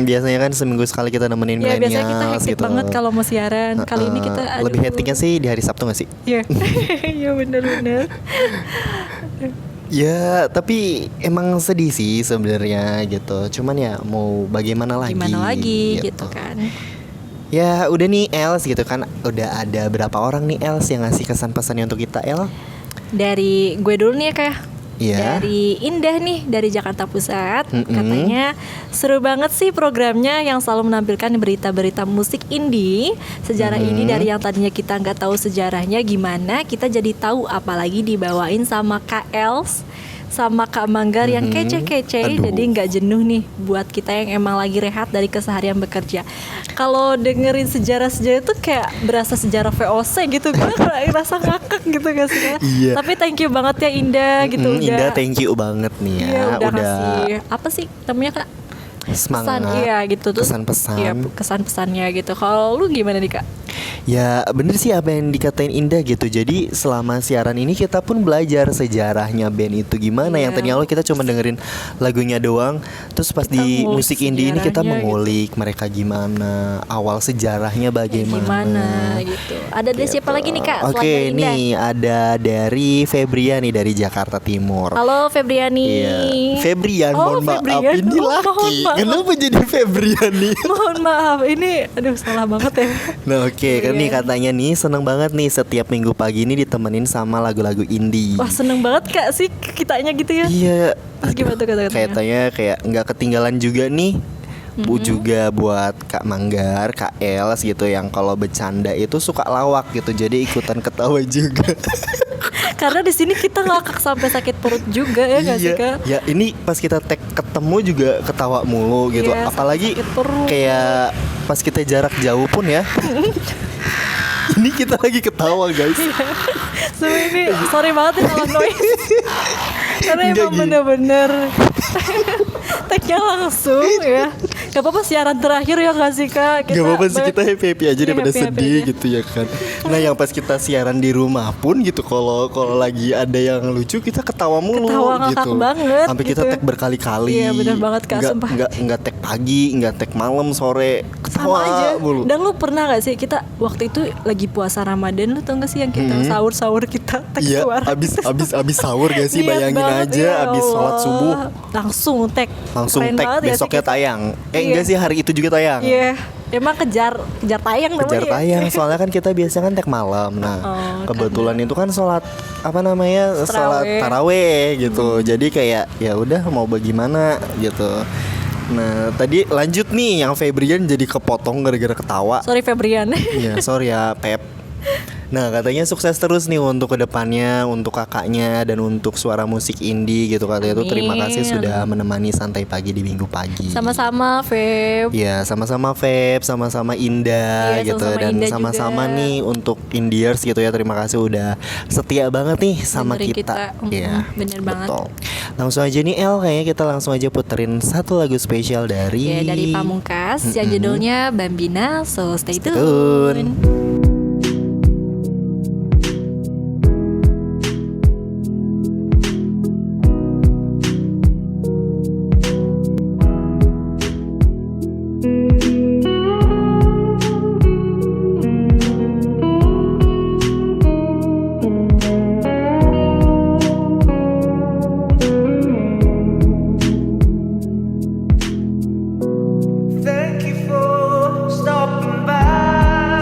Biasanya kan seminggu sekali kita nemenin Ya milenials biasanya kita hektik gitu. banget kalau mau siaran. Kali ini kita aduh. Lebih hektiknya sih di hari Sabtu gak sih? Iya. Iya benar-benar. Ya tapi emang sedih sih sebenarnya gitu. Cuman ya mau bagaimana lagi? Gimana lagi gitu kan. Ya udah nih Els gitu kan. Udah ada berapa orang nih Els yang ngasih kesan pesannya untuk kita El? Dari gue dulu nih ya Kak. Iya. Dari Indah nih dari Jakarta Pusat. Katanya seru banget sih programnya yang selalu menampilkan berita-berita musik indie. Sejarah indie dari yang tadinya kita nggak tahu sejarahnya gimana, kita jadi tahu, apalagi dibawain sama Kak Els sama Kak Manggar yang kece-kece. Jadi nggak jenuh nih buat kita yang emang lagi rehat dari keseharian bekerja. Kalau dengerin sejarah-sejarah itu kayak berasa sejarah VOC gitu. Gue ngerasa ngakak gitu gak sih Kak? Iya. Tapi thank you banget ya Indah gitu. Indah thank you banget nih ya. Iya, udah kasih apa sih namanya Kak? Semangat. Pesan, iya gitu tuh. Kesan-pesan. Iya, kesan-pesannya gitu. Kalau lu gimana nih Kak? Ya bener sih apa yang dikatain Indah gitu. Jadi selama siaran ini kita pun belajar sejarahnya band itu gimana. Yang tadinya kita cuma dengerin lagunya doang. Terus pas kita di musik indie ini kita mengulik mereka gimana, awal sejarahnya bagaimana. Gimana gitu. Ada dari siapa lagi nih Kak? Oke, nih ada dari Febriani dari Jakarta Timur. Halo Febriani. Iya. Febrian, mohon maaf Febrian. ini laki. Kenapa jadi Febriani? Mohon maaf, ini aduh salah banget ya. Nah oke, kan nih katanya nih seneng banget nih setiap minggu pagi ini ditemenin sama lagu-lagu indie. Wah seneng banget Kak sih kitanya gitu ya. Iya. Terus gimana tuh kata-katanya? Katanya kayak nggak ketinggalan juga nih. Juga buat Kak Manggar, Kak Els gitu yang kalau bercanda itu suka lawak gitu, jadi ikutan ketawa juga. Karena di sini kita ngakak sampai sakit perut juga ya nggak sih Kak? Ya ini pas kita tag ketemu juga ketawa mulu gitu. Iya, apalagi kayak pas kita jarak jauh pun ya. Ini kita lagi ketawa guys. Semua ini sorry banget ya kalau noise. Karena emang bener-bener tag-nya langsung ya. Gak apa-apa siaran terakhir ya gak sih Kak? Gak apa-apa sih, kita happy-happy aja daripada sedih gitu ya kan. Nah yang pas kita siaran di rumah pun gitu, kalau lagi ada yang lucu kita ketawa mulu. Ketawa ngakak gitu. banget sampai kita gitu. tag berkali-kali. Iya bener banget Kak, sumpah. Nggak tag pagi, nggak tag malam, sore, ketawa sama aja mulu. Dan lu pernah gak sih kita waktu itu lagi puasa Ramadan, lu tau gak sih yang kita sahur-sahur kita tag Iya, suara. abis sahur gak sih? Niat Bayangin banget, aja ya abis sholat Allah. subuh Langsung tag Keren tag, besoknya tayang. Iya. Enggak sih, hari itu juga tayang. Iya, emang kejar tayang namanya. Kejar tayang, soalnya kan kita biasanya kan tag malam. Nah, kebetulan itu kan sholat sholat taraweh gitu. Jadi kayak ya udah mau bagaimana gitu. Nah, tadi lanjut nih yang Febrian jadi kepotong gara-gara ketawa. Sorry Febrian. Iya, sorry ya Pep. Nah katanya sukses terus nih untuk kedepannya, untuk kakaknya dan untuk suara musik indie gitu katanya tuh. Terima kasih sudah menemani santai pagi di minggu pagi. Sama-sama Feb. Iya sama-sama Feb, sama-sama Indah Iya, gitu. sama-sama Dan Indah sama-sama juga. nih untuk Indiers gitu ya. Terima kasih udah setia banget nih sama Dengerin kita. Iya bener banget. betul. Langsung aja nih El, kayaknya kita langsung aja puterin satu lagu spesial dari Ya dari Pamungkas yang judulnya Bambina. So stay Stay tune. tune. Thank you for stopping by.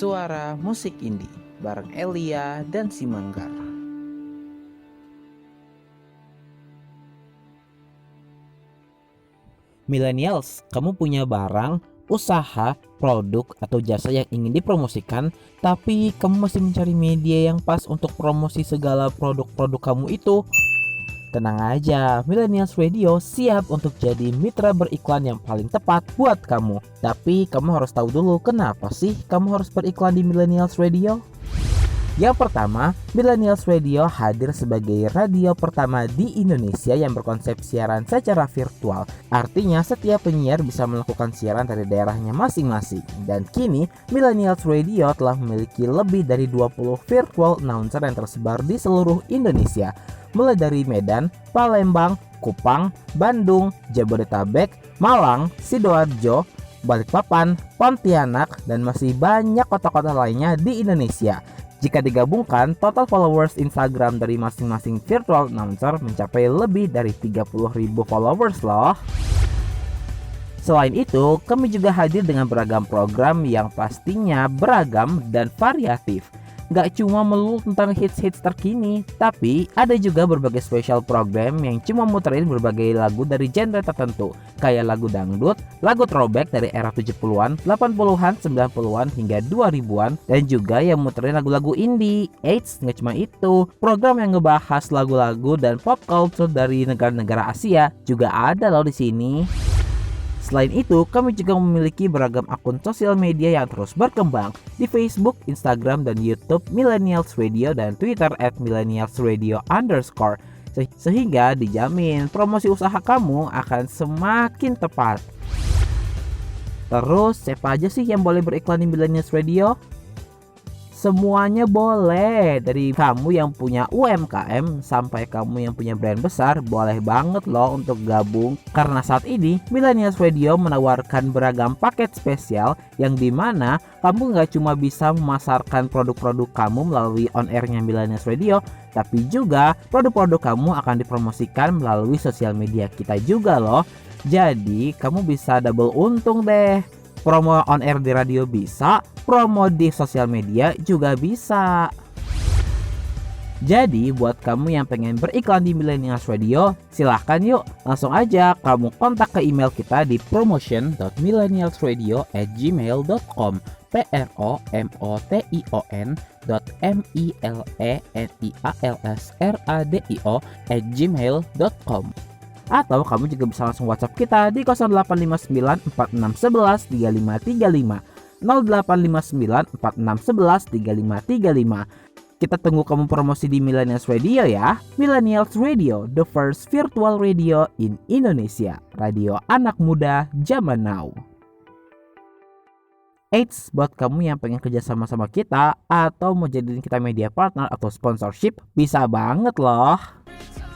Suara Musik Indie bareng Elia dan si Manggar. Millennials, kamu punya barang, usaha, produk, atau jasa yang ingin dipromosikan, tapi kamu masih mencari media yang pas untuk promosi segala produk-produk kamu itu? Tenang aja, Millennials Radio siap untuk jadi mitra beriklan yang paling tepat buat kamu. Tapi kamu harus tahu dulu kenapa sih kamu harus beriklan di Millennials Radio? Yang pertama, Millennials Radio hadir sebagai radio pertama di Indonesia yang berkonsep siaran secara virtual. Artinya setiap penyiar bisa melakukan siaran dari daerahnya masing-masing. Dan kini, Millennials Radio telah memiliki lebih dari 20 virtual announcer yang tersebar di seluruh Indonesia. Mulai dari Medan, Palembang, Kupang, Bandung, Jabodetabek, Malang, Sidoarjo, Balikpapan, Pontianak, dan masih banyak kota-kota lainnya di Indonesia. Jika digabungkan, total followers Instagram dari masing-masing virtual announcer mencapai lebih dari 30.000 followers loh. Selain itu, kami juga hadir dengan beragam program yang pastinya beragam dan variatif. Gak cuma melulu tentang hits-hits terkini, tapi ada juga berbagai special program yang cuma muterin berbagai lagu dari genre tertentu, kayak lagu dangdut, lagu throwback dari era 70-an, 80-an, 90-an hingga 2000-an, dan juga yang muterin lagu-lagu indie. Eits, gak cuma itu, program yang ngebahas lagu-lagu dan pop culture dari negara-negara Asia juga ada loh di sini. Selain itu, kami juga memiliki beragam akun sosial media yang terus berkembang di Facebook, Instagram, dan YouTube Millennials Radio dan Twitter @millennialsradio_. Sehingga dijamin promosi usaha kamu akan semakin tepat. Terus, siapa aja sih yang boleh beriklan di Millennials Radio? Semuanya boleh, dari kamu yang punya UMKM sampai kamu yang punya brand besar, boleh banget loh untuk gabung. Karena saat ini Millennials Radio menawarkan beragam paket spesial yang dimana kamu nggak cuma bisa memasarkan produk-produk kamu melalui on-airnya Millennials Radio, tapi juga produk-produk kamu akan dipromosikan melalui sosial media kita juga loh. Jadi kamu bisa double untung deh. Promo on air di radio bisa, promo di sosial media juga bisa. Jadi buat kamu yang pengen beriklan di Millennials Radio, silahkan yuk langsung aja kamu kontak ke email kita di promotion.millennialsradio@gmail.com promotion.millennialsradio@gmail.com. Atau kamu juga bisa langsung WhatsApp kita di 085946113535 085946113535. Kita tunggu kamu promosi di Millennials Radio ya. Millennials Radio, the first virtual radio in Indonesia. Radio anak muda zaman now. Eits, buat kamu yang pengen kerja sama kita atau mau jadiin kita media partner atau sponsorship, bisa banget loh.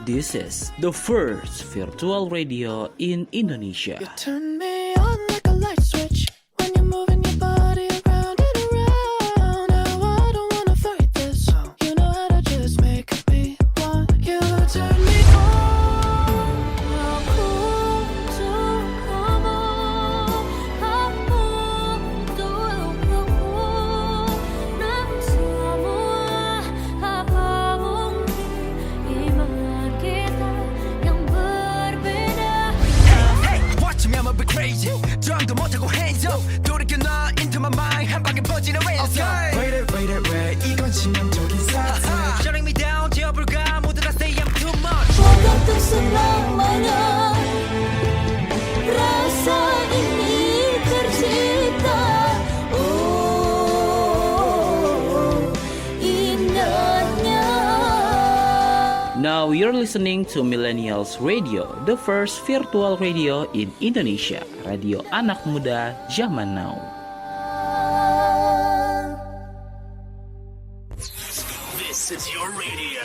This is the first virtual radio in Indonesia. You turn me on like a light switch when you're moving your body around and around. Now I don't wanna fight this. You know how to just make me want you. Turn me on. Aku untuk kamu, aku untukmu. Dan semua apa mungkin iman kita yang berbeda. Hey, watch me, I'm a bit crazy. drum도 못하고 hands up. 돌이켜 나 into my mind. 한 방에 퍼지는 ransom. Wait it, 이건 치명적인 사태. Shutting me down, 지어볼까? 모두가 say I'm too much. Untuk selamanya rasa ini tercipta. Oh, indahnya. Now you're listening to Millennials Radio, the first virtual radio in Indonesia. Radio anak muda zaman now. This is your radio,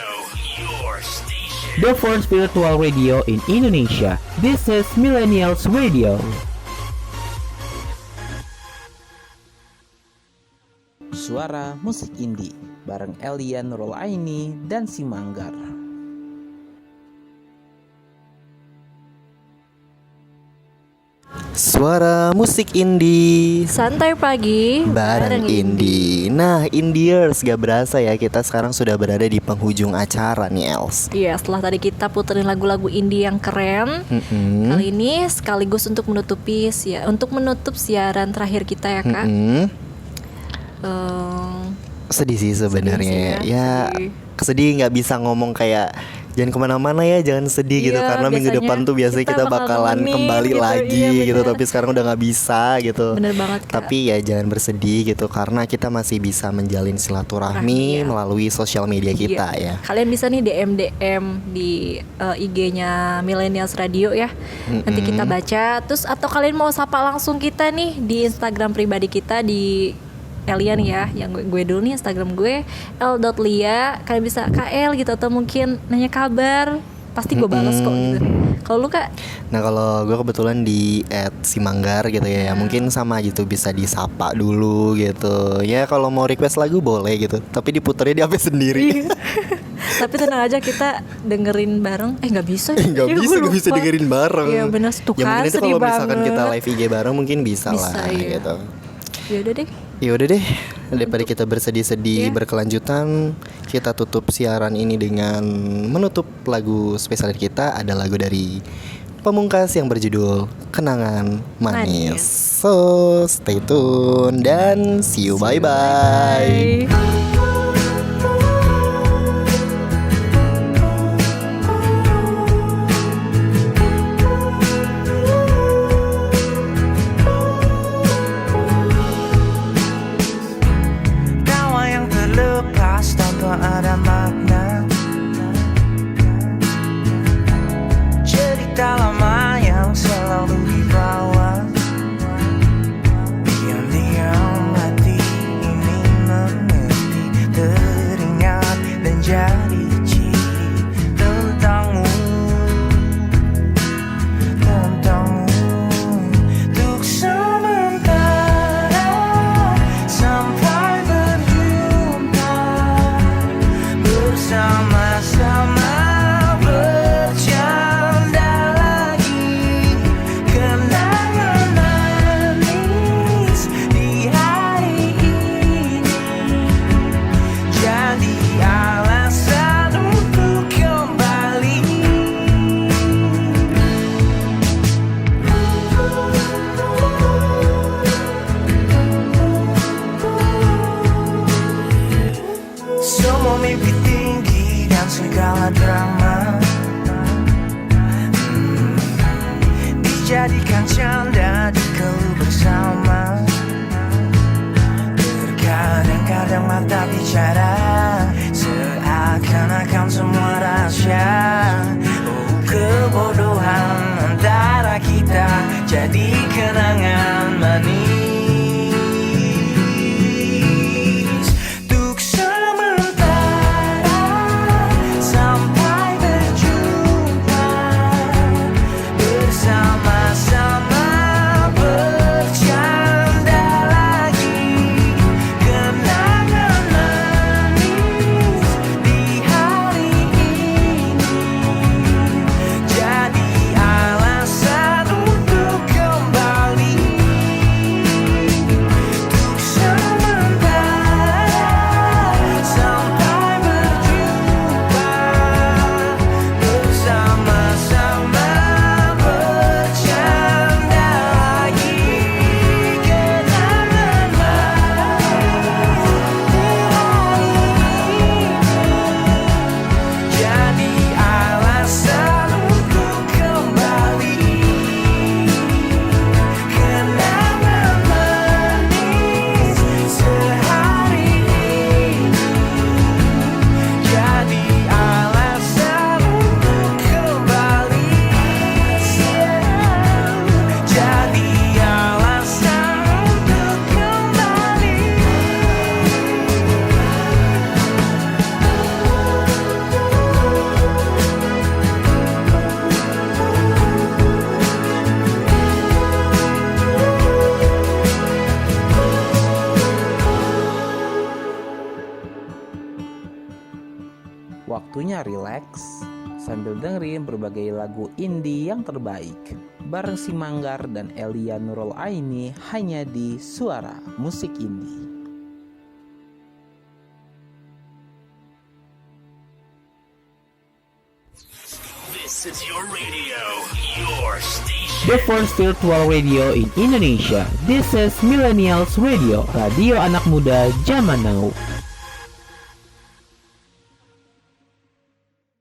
your station. The first virtual radio in Indonesia. This is Millennials Radio. Suara Musik Indie bareng Elia Nurul Aini dan si Manggar. Suara musik indie Santai pagi bareng indie. Nah, Indiers, gak berasa ya kita sekarang sudah berada di penghujung acara nih, Els. Iya, setelah tadi kita puterin lagu-lagu indie yang keren, kali ini sekaligus untuk menutup siaran terakhir kita ya Kak. Sedih sih sebenarnya. Sedih sih Ya, kesedih nggak bisa ngomong kayak jangan kemana-mana ya, jangan sedih gitu, Iya, karena minggu biasanya depan tuh biasanya kita kita bakal bakalan nemenin kembali gitu. lagi Iya, gitu, bener. tapi sekarang udah nggak bisa gitu. Bener banget Kak. Tapi ya jangan bersedih gitu, karena kita masih bisa menjalin silaturahmi Iya. melalui sosial media kita Iya. ya. Kalian bisa nih DM di IG-nya Millennials Radio ya. Nanti kita baca. Terus atau kalian mau sapa langsung kita nih di Instagram pribadi kita di Elian ya, yang gue dulu nih Instagram gue l.lia. Kalian bisa KL gitu, atau mungkin nanya kabar, pasti gue balas kok gitu. Kalau lu Kak? Nah, kalau gue kebetulan di @simanggar gitu ya, mungkin sama gitu, bisa disapa dulu gitu. Ya kalau mau request lagu boleh gitu, tapi diputernya di HP sendiri. Tapi tenang aja, kita dengerin bareng. Nggak bisa. Nggak Ya, bisa, gue nggak bisa lupa. dengerin bareng. Iya benar, tuh Ya kan mungkin itu sedih kalau misalkan banget. kita live IG bareng mungkin bisa Bisa, lah iya. gitu. Yaudah deh. Ya udah deh, daripada kita bersedih-sedih berkelanjutan, kita tutup siaran ini dengan menutup lagu spesial kita. Ada lagu dari Pamungkas yang berjudul Kenangan Manis. So, stay tune dan see you, bye-bye. Tawa yang terlepas tanpa ada makna, cerita lama yang selalu dibawa. Diam-diam hati ini mengerti, teringat dan jadi ciri tentangmu, untuk sementara sampai berjumpa, bersama-sama bercanda lagi, kenangan manis di hari ini jadi alasan untuk kembali. Semua mimpi tinggi dan segala drama dijadikan canda di keluh bersama. Terkadang-kadang mata bicara seakan-akan semua rahasia. Oh, kebodohan antara kita jadi kenangan manis. Untuk sementara sampai berjumpa, bersama-sama bercanda lagi, kenangan manis di hari ini jadi alasan untuk kembali. Untuk sementara sampai berjumpa, bersama-sama bercanda lagi, kenangan manis di hari ini jadi alasan untuk kembali. Kenangan manis sehari ini jadi alasan untuk kembali. Jadi alasan untuk kembali. Waktunya rileks sambil dengerin berbagai lagu indie yang terbaik bareng si Manggar dan Elia Nurul Aini hanya di Suara Musik Indie. This is your radio, your station. The first virtual radio in Indonesia. This is Millennials Radio, radio anak muda zaman now.